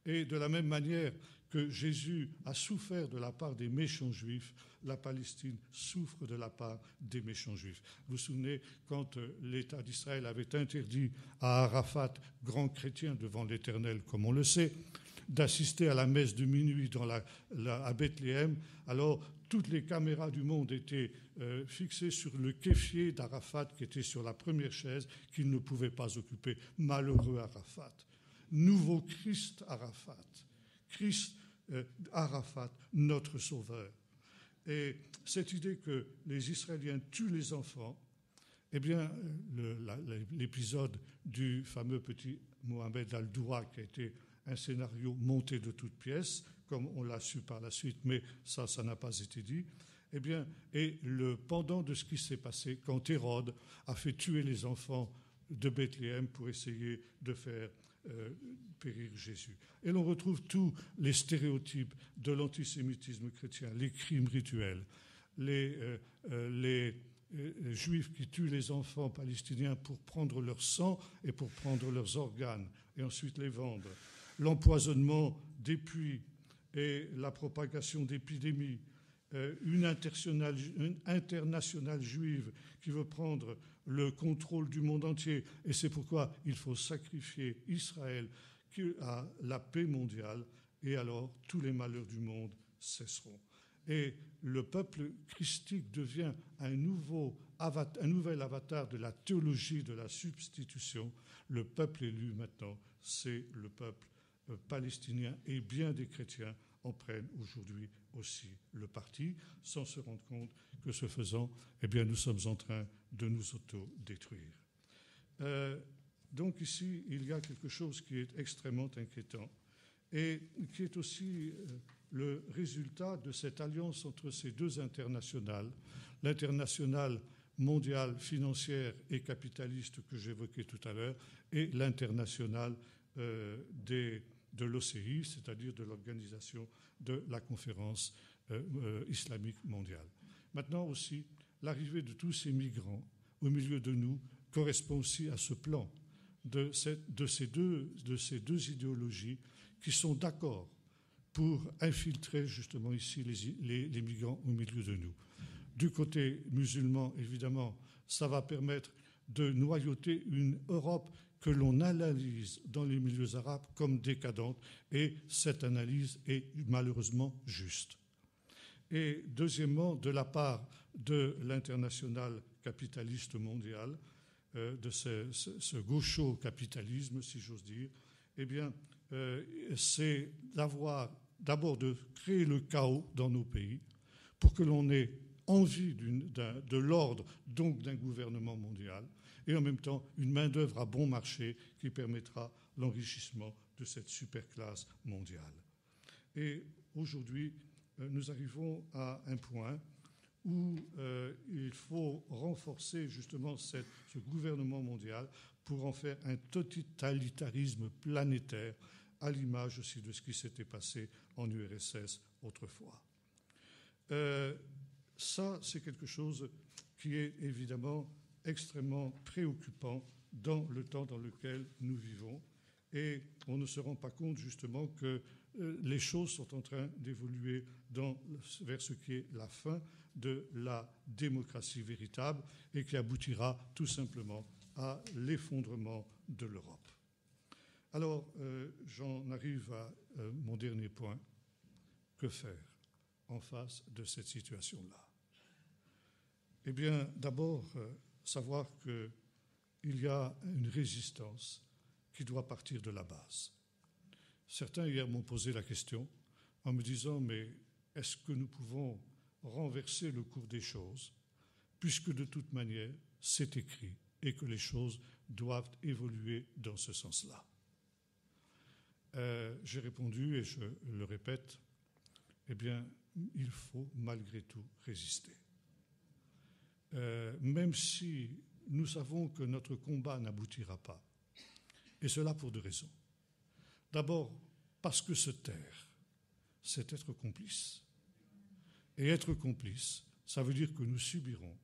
et de la même manière que Jésus a souffert de la part des méchants juifs, la Palestine souffre de la part des méchants juifs. Vous vous souvenez, quand l'État d'Israël avait interdit à Arafat, grand chrétien devant l'Éternel, comme on le sait, d'assister à la messe de minuit à Bethléem, alors toutes les caméras du monde étaient fixées sur le kéfier d'Arafat qui était sur la première chaise qu'il ne pouvait pas occuper. Malheureux Arafat. Nouveau Christ Arafat. Christ Arafat, notre sauveur. Et cette idée que les Israéliens tuent les enfants, eh bien, l'épisode du fameux petit Mohamed Al-Doura qui a été un scénario monté de toutes pièces, comme on l'a su par la suite, mais ça n'a pas été dit, eh bien, est le pendant de ce qui s'est passé quand Hérode a fait tuer les enfants de Bethléem pour essayer de faire périr Jésus. Et l'on retrouve tous les stéréotypes de l'antisémitisme chrétien, les crimes rituels, les juifs qui tuent les enfants palestiniens pour prendre leur sang et pour prendre leurs organes et ensuite les vendre, l'empoisonnement des puits et la propagation d'épidémies, une internationale juive qui veut prendre le contrôle du monde entier. Et c'est pourquoi il faut sacrifier Israël à la paix mondiale, et alors tous les malheurs du monde cesseront. Et le peuple christique devient un nouvel avatar de la théologie de la substitution. Le peuple élu maintenant, c'est le peuple palestinien, et bien des chrétiens en prennent aujourd'hui aussi le parti, sans se rendre compte que ce faisant, eh bien, nous sommes en train de nous auto-détruire. Donc ici, il y a quelque chose qui est extrêmement inquiétant et qui est aussi le résultat de cette alliance entre ces deux internationales, l'internationale mondiale financière et capitaliste que j'évoquais tout à l'heure et l'internationale de l'OCI, c'est-à-dire de l'organisation de la conférence islamique mondiale. Maintenant aussi, l'arrivée de tous ces migrants au milieu de nous correspond aussi à ce plan de ces deux idéologies qui sont d'accord pour infiltrer justement ici les migrants au milieu de nous. Du côté musulman, évidemment, ça va permettre de noyauter une Europe que l'on analyse dans les milieux arabes comme décadente, et cette analyse est malheureusement juste. Et deuxièmement, de la part de l'international capitaliste mondial, de ce gaucho-capitalisme, si j'ose dire, eh bien, c'est d'abord de créer le chaos dans nos pays pour que l'on ait envie de l'ordre, donc d'un gouvernement mondial, et en même temps une main-d'œuvre à bon marché qui permettra l'enrichissement de cette superclasse mondiale. Et aujourd'hui, nous arrivons à un point où il faut renforcer justement ce gouvernement mondial pour en faire un totalitarisme planétaire, à l'image aussi de ce qui s'était passé en URSS autrefois. Ça, c'est quelque chose qui est évidemment extrêmement préoccupant dans le temps dans lequel nous vivons. Et on ne se rend pas compte justement que les choses sont en train d'évoluer vers ce qui est la fin de la démocratie véritable et qui aboutira tout simplement à l'effondrement de l'Europe. Alors, j'en arrive à mon dernier point. Que faire en face de cette situation-là? Eh bien, d'abord, savoir qu'il y a une résistance qui doit partir de la base. Certains hier m'ont posé la question en me disant « Mais est-ce que nous pouvons renverser le cours des choses, puisque de toute manière, c'est écrit et que les choses doivent évoluer dans ce sens-là » J'ai répondu, et je le répète, eh bien, il faut malgré tout résister. Même si nous savons que notre combat n'aboutira pas, et cela pour deux raisons. D'abord, parce que se taire, c'est être complice. Et être complice, ça veut dire que nous subirons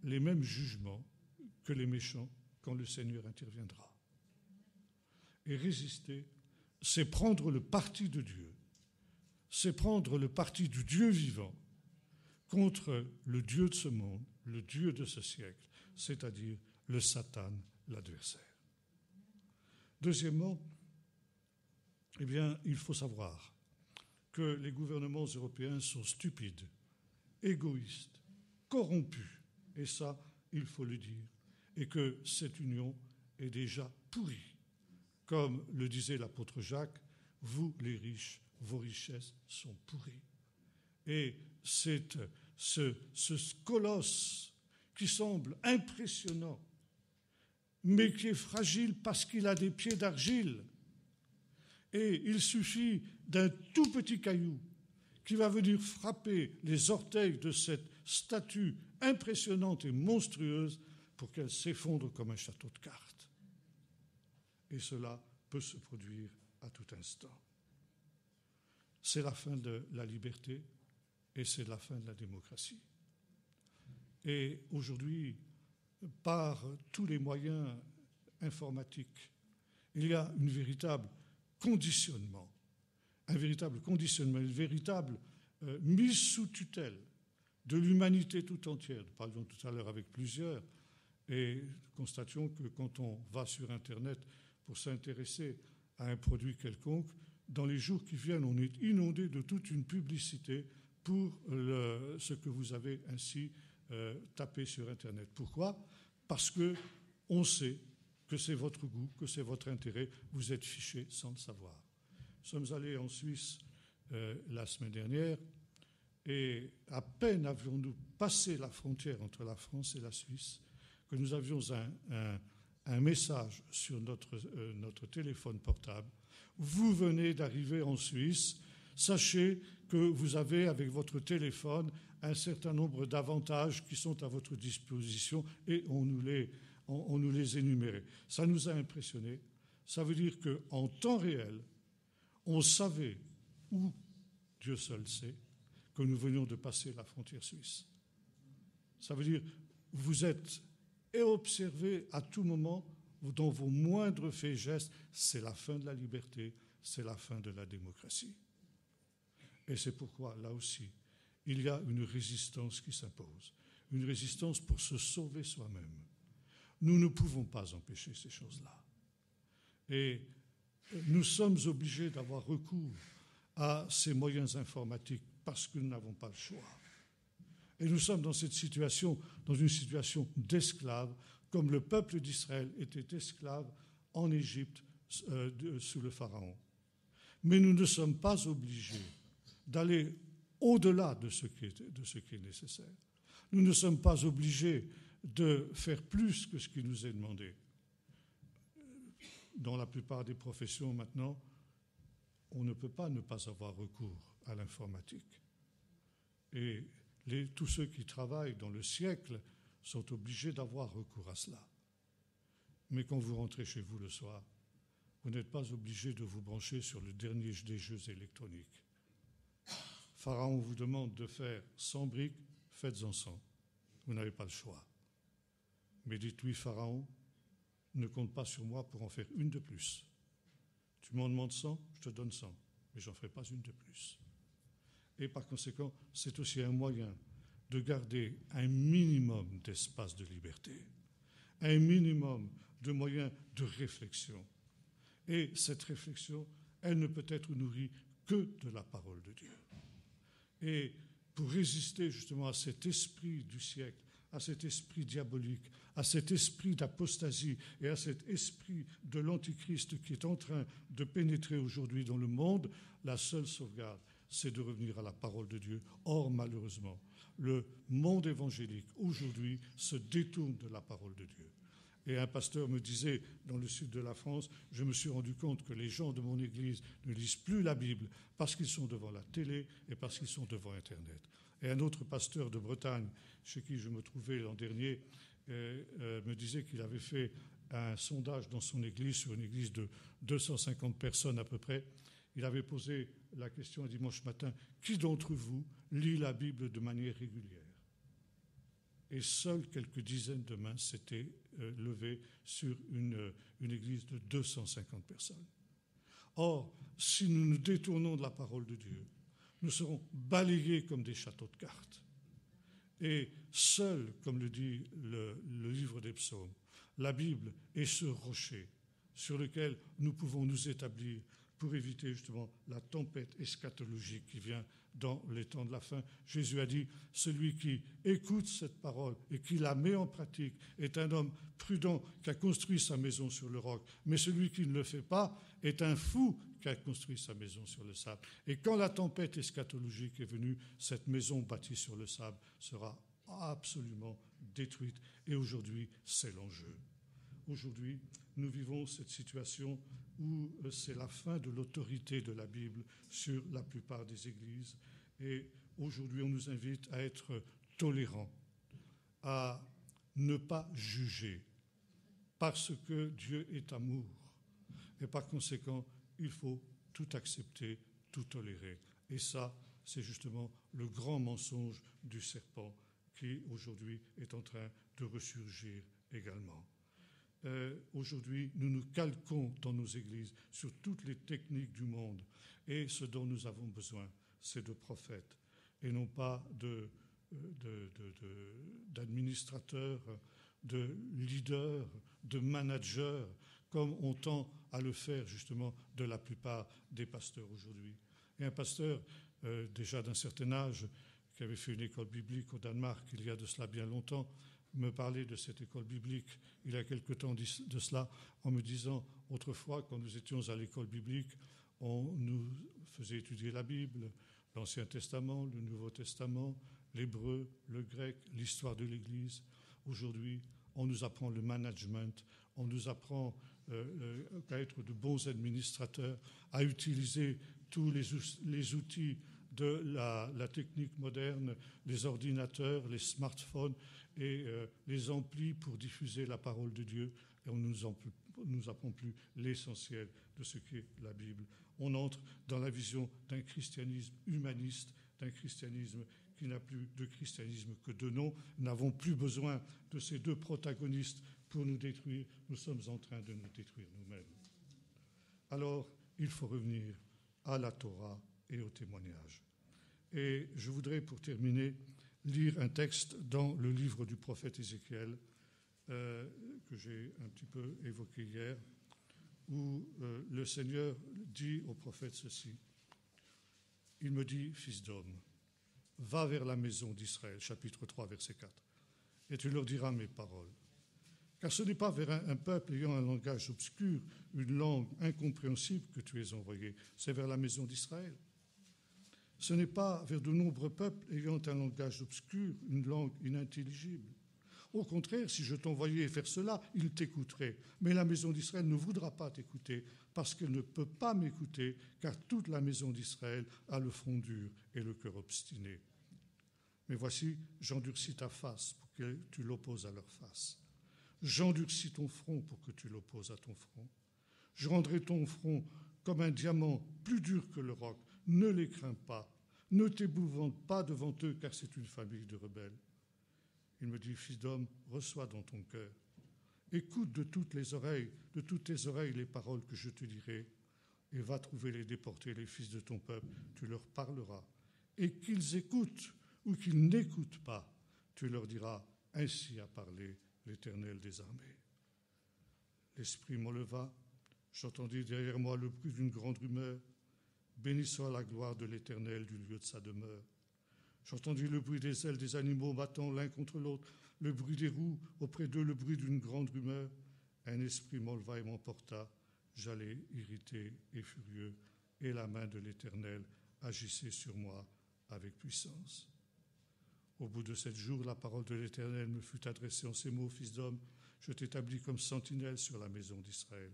les mêmes jugements que les méchants quand le Seigneur interviendra. Et résister, c'est prendre le parti de Dieu, c'est prendre le parti du Dieu vivant contre le Dieu de ce monde, le Dieu de ce siècle, c'est-à-dire le Satan, l'adversaire. Deuxièmement, eh bien, il faut savoir que les gouvernements européens sont stupides, égoïstes, corrompus, et ça, il faut le dire, et que cette union est déjà pourrie. Comme le disait l'apôtre Jacques, vous les riches, vos richesses sont pourries. Et c'est ce colosse qui semble impressionnant, mais qui est fragile parce qu'il a des pieds d'argile. Et il suffit d'un tout petit caillou qui va venir frapper les orteils de cette statue impressionnante et monstrueuse pour qu'elle s'effondre comme un château de cartes. Et cela peut se produire à tout instant. C'est la fin de la liberté et c'est la fin de la démocratie. Et aujourd'hui, par tous les moyens informatiques, il y a un véritable conditionnement, une véritable mise sous tutelle de l'humanité tout entière. Nous parlions tout à l'heure avec plusieurs et constations que quand on va sur Internet pour s'intéresser à un produit quelconque, dans les jours qui viennent, on est inondé de toute une publicité pour ce que vous avez ainsi tapé sur Internet. Pourquoi ? Parce qu'on sait que c'est votre goût, que c'est votre intérêt, vous êtes fiché sans le savoir. Nous sommes allés en Suisse la semaine dernière et à peine avions-nous passé la frontière entre la France et la Suisse que nous avions un message sur notre téléphone portable. Vous venez d'arriver en Suisse, sachez que vous avez avec votre téléphone un certain nombre d'avantages qui sont à votre disposition et on nous les énumérait. Ça nous a impressionnés. Ça veut dire qu'en temps réel, on savait, où Dieu seul sait, que nous venions de passer la frontière suisse. Ça veut dire vous êtes observé à tout moment dans vos moindres faits et gestes. C'est la fin de la liberté, c'est la fin de la démocratie. Et c'est pourquoi, là aussi, il y a une résistance qui s'impose, une résistance pour se sauver soi-même. Nous ne pouvons pas empêcher ces choses-là. Et nous sommes obligés d'avoir recours à ces moyens informatiques parce que nous n'avons pas le choix. Et nous sommes dans cette situation, dans une situation d'esclaves, comme le peuple d'Israël était esclave en Égypte sous le Pharaon. Mais nous ne sommes pas obligés d'aller au-delà de ce qui est nécessaire. Nous ne sommes pas obligés de faire plus que ce qui nous est demandé. Dans la plupart des professions maintenant, on ne peut pas ne pas avoir recours à l'informatique. Et tous ceux qui travaillent dans le siècle sont obligés d'avoir recours à cela. Mais quand vous rentrez chez vous le soir, vous n'êtes pas obligé de vous brancher sur le dernier des jeux électroniques. Pharaon vous demande de faire 100 briques, faites-en 100. Vous n'avez pas le choix. Mais dites-lui, Pharaon, ne compte pas sur moi pour en faire une de plus. Tu m'en demandes 100, je te donne 100, mais j'en ferai pas une de plus. Et par conséquent, c'est aussi un moyen de garder un minimum d'espace de liberté, un minimum de moyens de réflexion. Et cette réflexion, elle ne peut être nourrie que de la parole de Dieu. Et pour résister justement à cet esprit du siècle, à cet esprit diabolique, à cet esprit d'apostasie et à cet esprit de l'antichrist qui est en train de pénétrer aujourd'hui dans le monde, la seule sauvegarde, c'est de revenir à la parole de Dieu. Or, malheureusement, le monde évangélique aujourd'hui se détourne de la parole de Dieu. Et un pasteur me disait, dans le sud de la France, je me suis rendu compte que les gens de mon église ne lisent plus la Bible parce qu'ils sont devant la télé et parce qu'ils sont devant Internet. Et un autre pasteur de Bretagne, chez qui je me trouvais l'an dernier, me disait qu'il avait fait un sondage dans son église, sur une église de 250 personnes à peu près. Il avait posé la question un dimanche matin, qui d'entre vous lit la Bible de manière régulière ? Et seules quelques dizaines de mains s'étaient levées sur une église de 250 personnes. Or, si nous nous détournons de la parole de Dieu, nous serons balayés comme des châteaux de cartes. Et seul, comme le dit le livre des psaumes, la Bible est ce rocher sur lequel nous pouvons nous établir pour éviter justement la tempête eschatologique qui vient dans les temps de la fin. Jésus a dit, celui qui écoute cette parole et qui la met en pratique est un homme prudent qui a construit sa maison sur le roc. Mais celui qui ne le fait pas est un fou qui a construit sa maison sur le sable. Et quand la tempête eschatologique est venue, cette maison bâtie sur le sable sera absolument détruite. Et aujourd'hui, c'est l'enjeu. Aujourd'hui, nous vivons cette situation où c'est la fin de l'autorité de la Bible sur la plupart des églises. Et aujourd'hui, on nous invite à être tolérants, à ne pas juger, parce que Dieu est amour. Et par conséquent, il faut tout accepter, tout tolérer. Et ça, c'est justement le grand mensonge du serpent qui, aujourd'hui, est en train de ressurgir également. Aujourd'hui, nous nous calquons dans nos églises sur toutes les techniques du monde. Et ce dont nous avons besoin, c'est de prophètes et non pas d'administrateurs, de leaders, de managers, comme on tend à le faire justement de la plupart des pasteurs aujourd'hui. Et un pasteur déjà d'un certain âge, qui avait fait une école biblique au Danemark il y a de cela bien longtemps, me parlait de cette école biblique il y a quelque temps de cela, en me disant, autrefois, quand nous étions à l'école biblique, on nous faisait étudier la Bible, l'Ancien Testament, le Nouveau Testament, l'hébreu, le grec, l'histoire de l'Église. Aujourd'hui, on nous apprend le management, on nous apprend à être de bons administrateurs, à utiliser tous les outils de la technique moderne, les ordinateurs, les smartphones et les amplis pour diffuser la parole de Dieu. Et on ne nous apprend plus l'essentiel de ce qu'est la Bible. On entre dans la vision d'un christianisme humaniste, d'un christianisme qui n'a plus de christianisme que de nom. Nous n'avons plus besoin de ces deux protagonistes pour nous détruire. Nous sommes en train de nous détruire nous-mêmes. Alors, il faut revenir à la Torah et au témoignage. Et je voudrais, pour terminer, lire un texte dans le livre du prophète Ézéchiel, que j'ai un petit peu évoqué hier, où le Seigneur dit au prophète ceci. Il me dit, fils d'homme, va vers la maison d'Israël, chapitre 3, verset 4, et tu leur diras mes paroles. Car ce n'est pas vers un peuple ayant un langage obscur, une langue incompréhensible que tu es envoyé, c'est vers la maison d'Israël. Ce n'est pas vers de nombreux peuples ayant un langage obscur, une langue inintelligible. Au contraire, si je t'envoyais faire cela, ils t'écouteraient. Mais la maison d'Israël ne voudra pas t'écouter, parce qu'elle ne peut pas m'écouter, car toute la maison d'Israël a le front dur et le cœur obstiné. Mais voici, j'endurcis ta face pour que tu l'opposes à leur face. J'endurcis ton front pour que tu l'opposes à ton front. Je rendrai ton front comme un diamant, plus dur que le roc. Ne les crains pas, ne t'épouvante pas devant eux, car c'est une famille de rebelles. Il me dit, fils d'homme, reçois dans ton cœur. Écoute de toutes tes oreilles les paroles que je te dirai, et va trouver les déportés, les fils de ton peuple, tu leur parleras. Et qu'ils écoutent ou qu'ils n'écoutent pas, tu leur diras, ainsi a parlé l'Éternel des armées. L'Esprit m'enleva, j'entendis derrière moi le bruit d'une grande rumeur. Béni soit la gloire de l'Éternel du lieu de sa demeure. J'entendis le bruit des ailes des animaux battant l'un contre l'autre, le bruit des roues, auprès d'eux le bruit d'une grande rumeur. Un esprit m'enleva et m'emporta. J'allais irrité et furieux, et la main de l'Éternel agissait sur moi avec puissance. Au bout de 7 jours, la parole de l'Éternel me fut adressée en ces mots, fils d'homme, je t'établis comme sentinelle sur la maison d'Israël.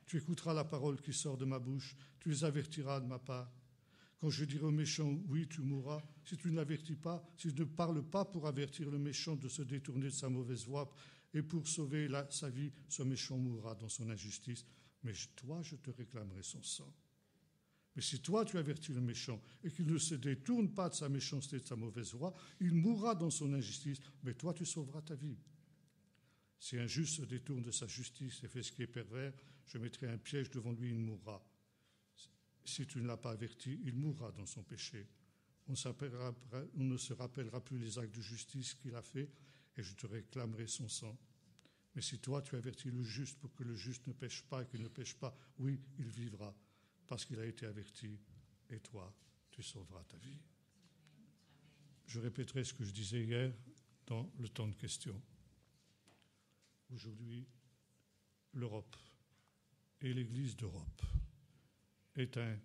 Tu écouteras la parole qui sort de ma bouche, tu les avertiras de ma part. Quand je dirai au méchant, oui, tu mourras, si tu ne l'avertis pas, si tu ne parles pas pour avertir le méchant de se détourner de sa mauvaise voie et pour sauver sa vie, ce méchant mourra dans son injustice. Mais toi, je te réclamerai son sang. Mais si toi, tu avertis le méchant et qu'il ne se détourne pas de sa méchanceté, de sa mauvaise voie, il mourra dans son injustice, mais toi, tu sauveras ta vie. Si un juste se détourne de sa justice et fait ce qui est pervers, je mettrai un piège devant lui, il mourra. Si tu ne l'as pas averti, il mourra dans son péché. On ne se rappellera plus les actes de justice qu'il a fait, et je te réclamerai son sang. Mais si toi, tu avertis le juste pour que le juste ne pêche pas et qu'il ne pêche pas, oui, il vivra, parce qu'il a été averti, et toi, tu sauveras ta vie. Je répéterai ce que je disais hier dans le temps de questions. Aujourd'hui, l'Europe et l'Église d'Europe est un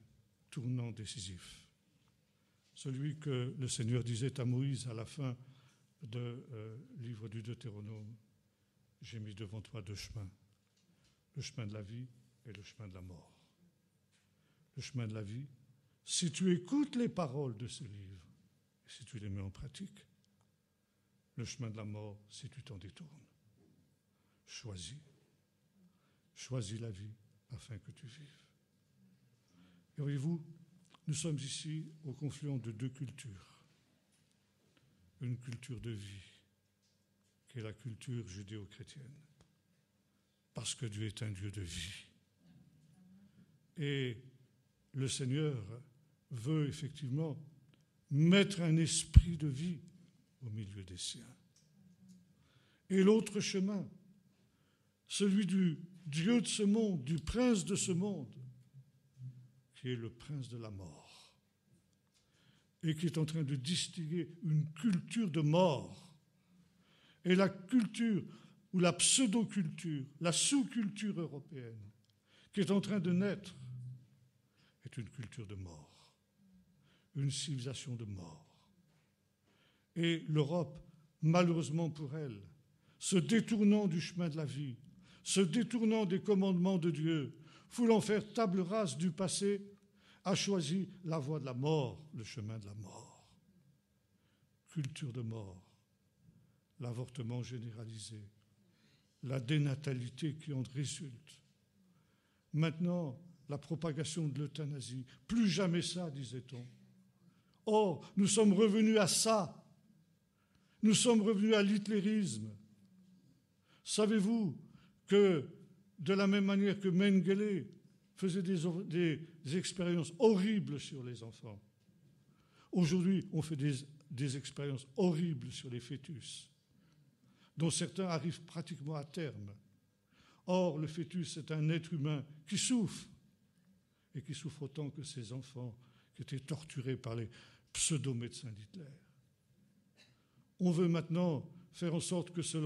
tournant décisif. Celui que le Seigneur disait à Moïse à la fin du livre du Deutéronome, « J'ai mis devant toi 2 chemins, le chemin de la vie et le chemin de la mort. » Le chemin de la vie, si tu écoutes les paroles de ce livre, et si tu les mets en pratique, le chemin de la mort, si tu t'en détournes. Choisis la vie afin que tu vives. Et voyez-vous, nous sommes ici au confluent de 2 cultures. Une culture de vie, qui est la culture judéo-chrétienne, parce que Dieu est un Dieu de vie. Et le Seigneur veut effectivement mettre un esprit de vie au milieu des siens. Et l'autre chemin, celui du Dieu de ce monde, du prince de ce monde, qui est le prince de la mort, et qui est en train de distiller une culture de mort. Et la culture, ou la pseudo-culture, la sous-culture européenne, qui est en train de naître, est une culture de mort, une civilisation de mort. Et l'Europe, malheureusement pour elle, se détournant du chemin de la vie, se détournant des commandements de Dieu, voulant faire table rase du passé, a choisi la voie de la mort, le chemin de la mort. Culture de mort, l'avortement généralisé, la dénatalité qui en résulte. Maintenant, la propagation de l'euthanasie. Plus jamais ça, disait-on. Or, nous sommes revenus à ça. Nous sommes revenus à l'hitlérisme. Savez-vous que, de la même manière que Mengele faisait des expériences horribles sur les enfants, aujourd'hui, on fait des expériences horribles sur les fœtus, dont certains arrivent pratiquement à terme. Or, le fœtus est un être humain qui souffre, et qui souffre autant que ces enfants qui étaient torturés par les pseudo-médecins d'Hitler. On veut maintenant faire en sorte que ce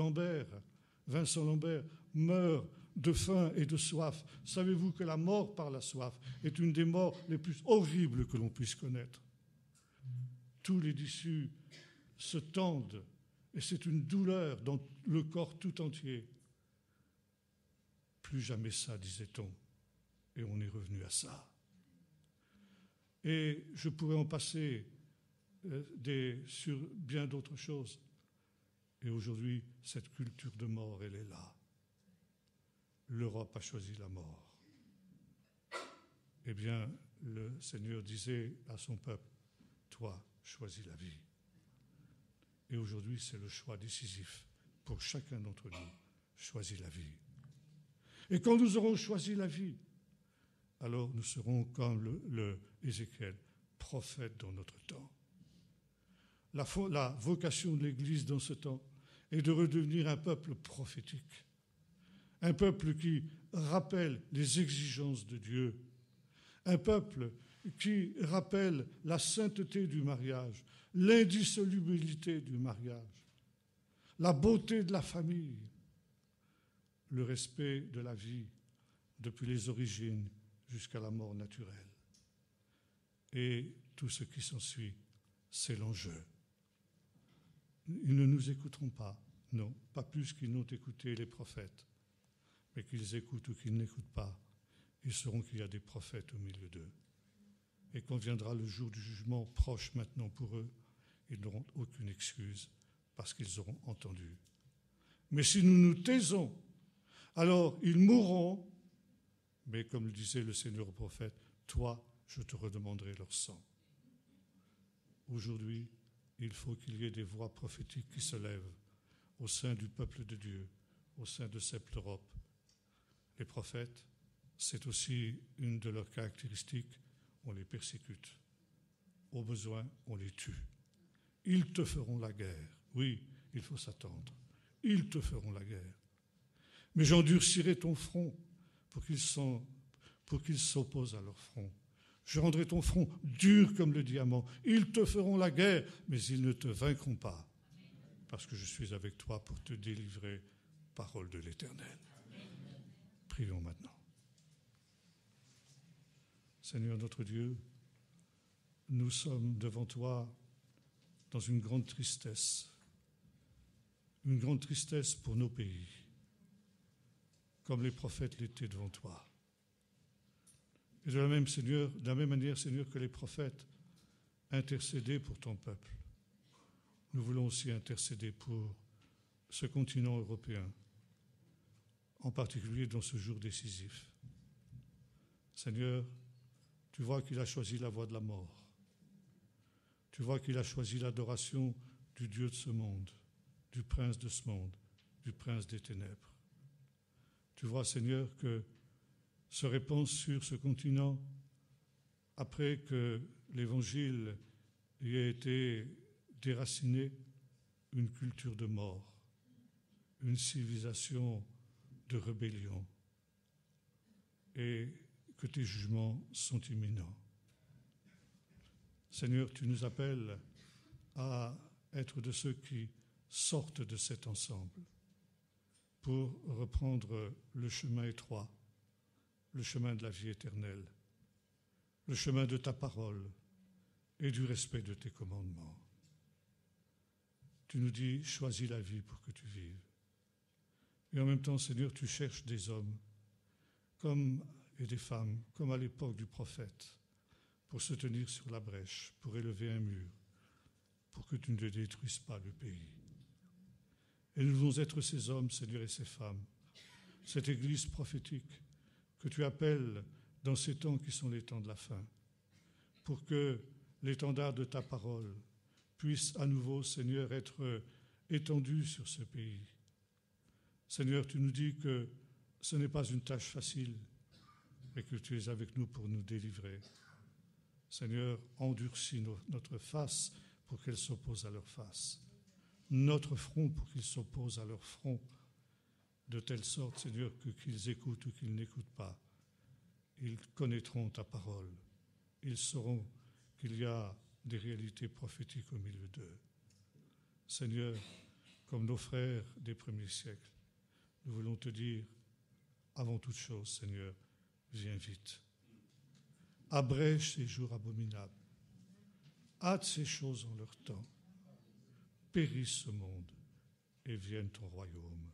Vincent Lambert, meure de faim et de soif. Savez-vous que la mort par la soif est une des morts les plus horribles que l'on puisse connaître? Tous les tissus se tendent et c'est une douleur dans le corps tout entier. Plus jamais ça, disait-on, et on est revenu à ça. Et je pourrais en passer sur bien d'autres choses. Et aujourd'hui, cette culture de mort, elle est là. L'Europe a choisi la mort. Eh bien, le Seigneur disait à son peuple, toi, choisis la vie. Et aujourd'hui, c'est le choix décisif pour chacun d'entre nous. Choisis la vie. Et quand nous aurons choisi la vie, alors nous serons comme le Ézéchiel, prophète dans notre temps. La vocation de l'Église dans ce temps est de redevenir un peuple prophétique, un peuple qui rappelle les exigences de Dieu, un peuple qui rappelle la sainteté du mariage, l'indissolubilité du mariage, la beauté de la famille, le respect de la vie depuis les origines jusqu'à la mort naturelle. Et tout ce qui s'ensuit, c'est l'enjeu. Ils ne nous écouteront pas, non, pas plus qu'ils n'ont écouté les prophètes, mais qu'ils écoutent ou qu'ils n'écoutent pas, ils sauront qu'il y a des prophètes au milieu d'eux. Et quand viendra le jour du jugement proche maintenant pour eux, ils n'auront aucune excuse parce qu'ils auront entendu. Mais si nous nous taisons, alors ils mourront, mais comme le disait le Seigneur au prophète, toi, je te redemanderai leur sang. Aujourd'hui, il faut qu'il y ait des voix prophétiques qui se lèvent au sein du peuple de Dieu, au sein de cette Europe. Les prophètes, c'est aussi une de leurs caractéristiques, on les persécute. Au besoin, on les tue. Ils te feront la guerre. Oui, il faut s'attendre. Ils te feront la guerre. Mais j'endurcirai ton front pour qu'ils s'opposent à leur front. Je rendrai ton front dur comme le diamant. Ils te feront la guerre, mais ils ne te vaincront pas, parce que je suis avec toi pour te délivrer, parole de l'Éternel. Prions maintenant. Seigneur notre Dieu, nous sommes devant toi dans une grande tristesse pour nos pays, comme les prophètes l'étaient devant toi. Et de la même manière, Seigneur, que les prophètes intercédaient pour ton peuple, nous voulons aussi intercéder pour ce continent européen, en particulier dans ce jour décisif. Seigneur, tu vois qu'il a choisi la voie de la mort. Tu vois qu'il a choisi l'adoration du Dieu de ce monde, du prince de ce monde, du prince des ténèbres. Tu vois, Seigneur, que se répand sur ce continent après que l'Évangile y ait été déraciné, une culture de mort, une civilisation de rébellion, et que tes jugements sont imminents. Seigneur, tu nous appelles à être de ceux qui sortent de cet ensemble pour reprendre le chemin étroit, le chemin de la vie éternelle, le chemin de ta parole et du respect de tes commandements. Tu nous dis, choisis la vie pour que tu vives. Et en même temps, Seigneur, tu cherches des hommes et des femmes, comme à l'époque du prophète, pour se tenir sur la brèche, pour élever un mur, pour que tu ne détruises pas le pays. Et nous voulons être ces hommes, Seigneur, et ces femmes, cette Église prophétique que tu appelles dans ces temps qui sont les temps de la fin, pour que l'étendard de ta parole puisse à nouveau, Seigneur, être étendu sur ce pays. Seigneur, tu nous dis que ce n'est pas une tâche facile, mais que tu es avec nous pour nous délivrer. Seigneur, endurcis notre face pour qu'elle s'oppose à leur face, notre front pour qu'il s'oppose à leur front, de telle sorte, Seigneur, que qu'ils écoutent ou qu'ils n'écoutent pas, ils connaîtront ta parole, ils sauront qu'il y a des réalités prophétiques au milieu d'eux. Seigneur, comme nos frères des premiers siècles, nous voulons te dire, avant toute chose, Seigneur, viens vite. Abrège ces jours abominables. hâte ces choses en leur temps. Périsse ce monde et vienne ton royaume.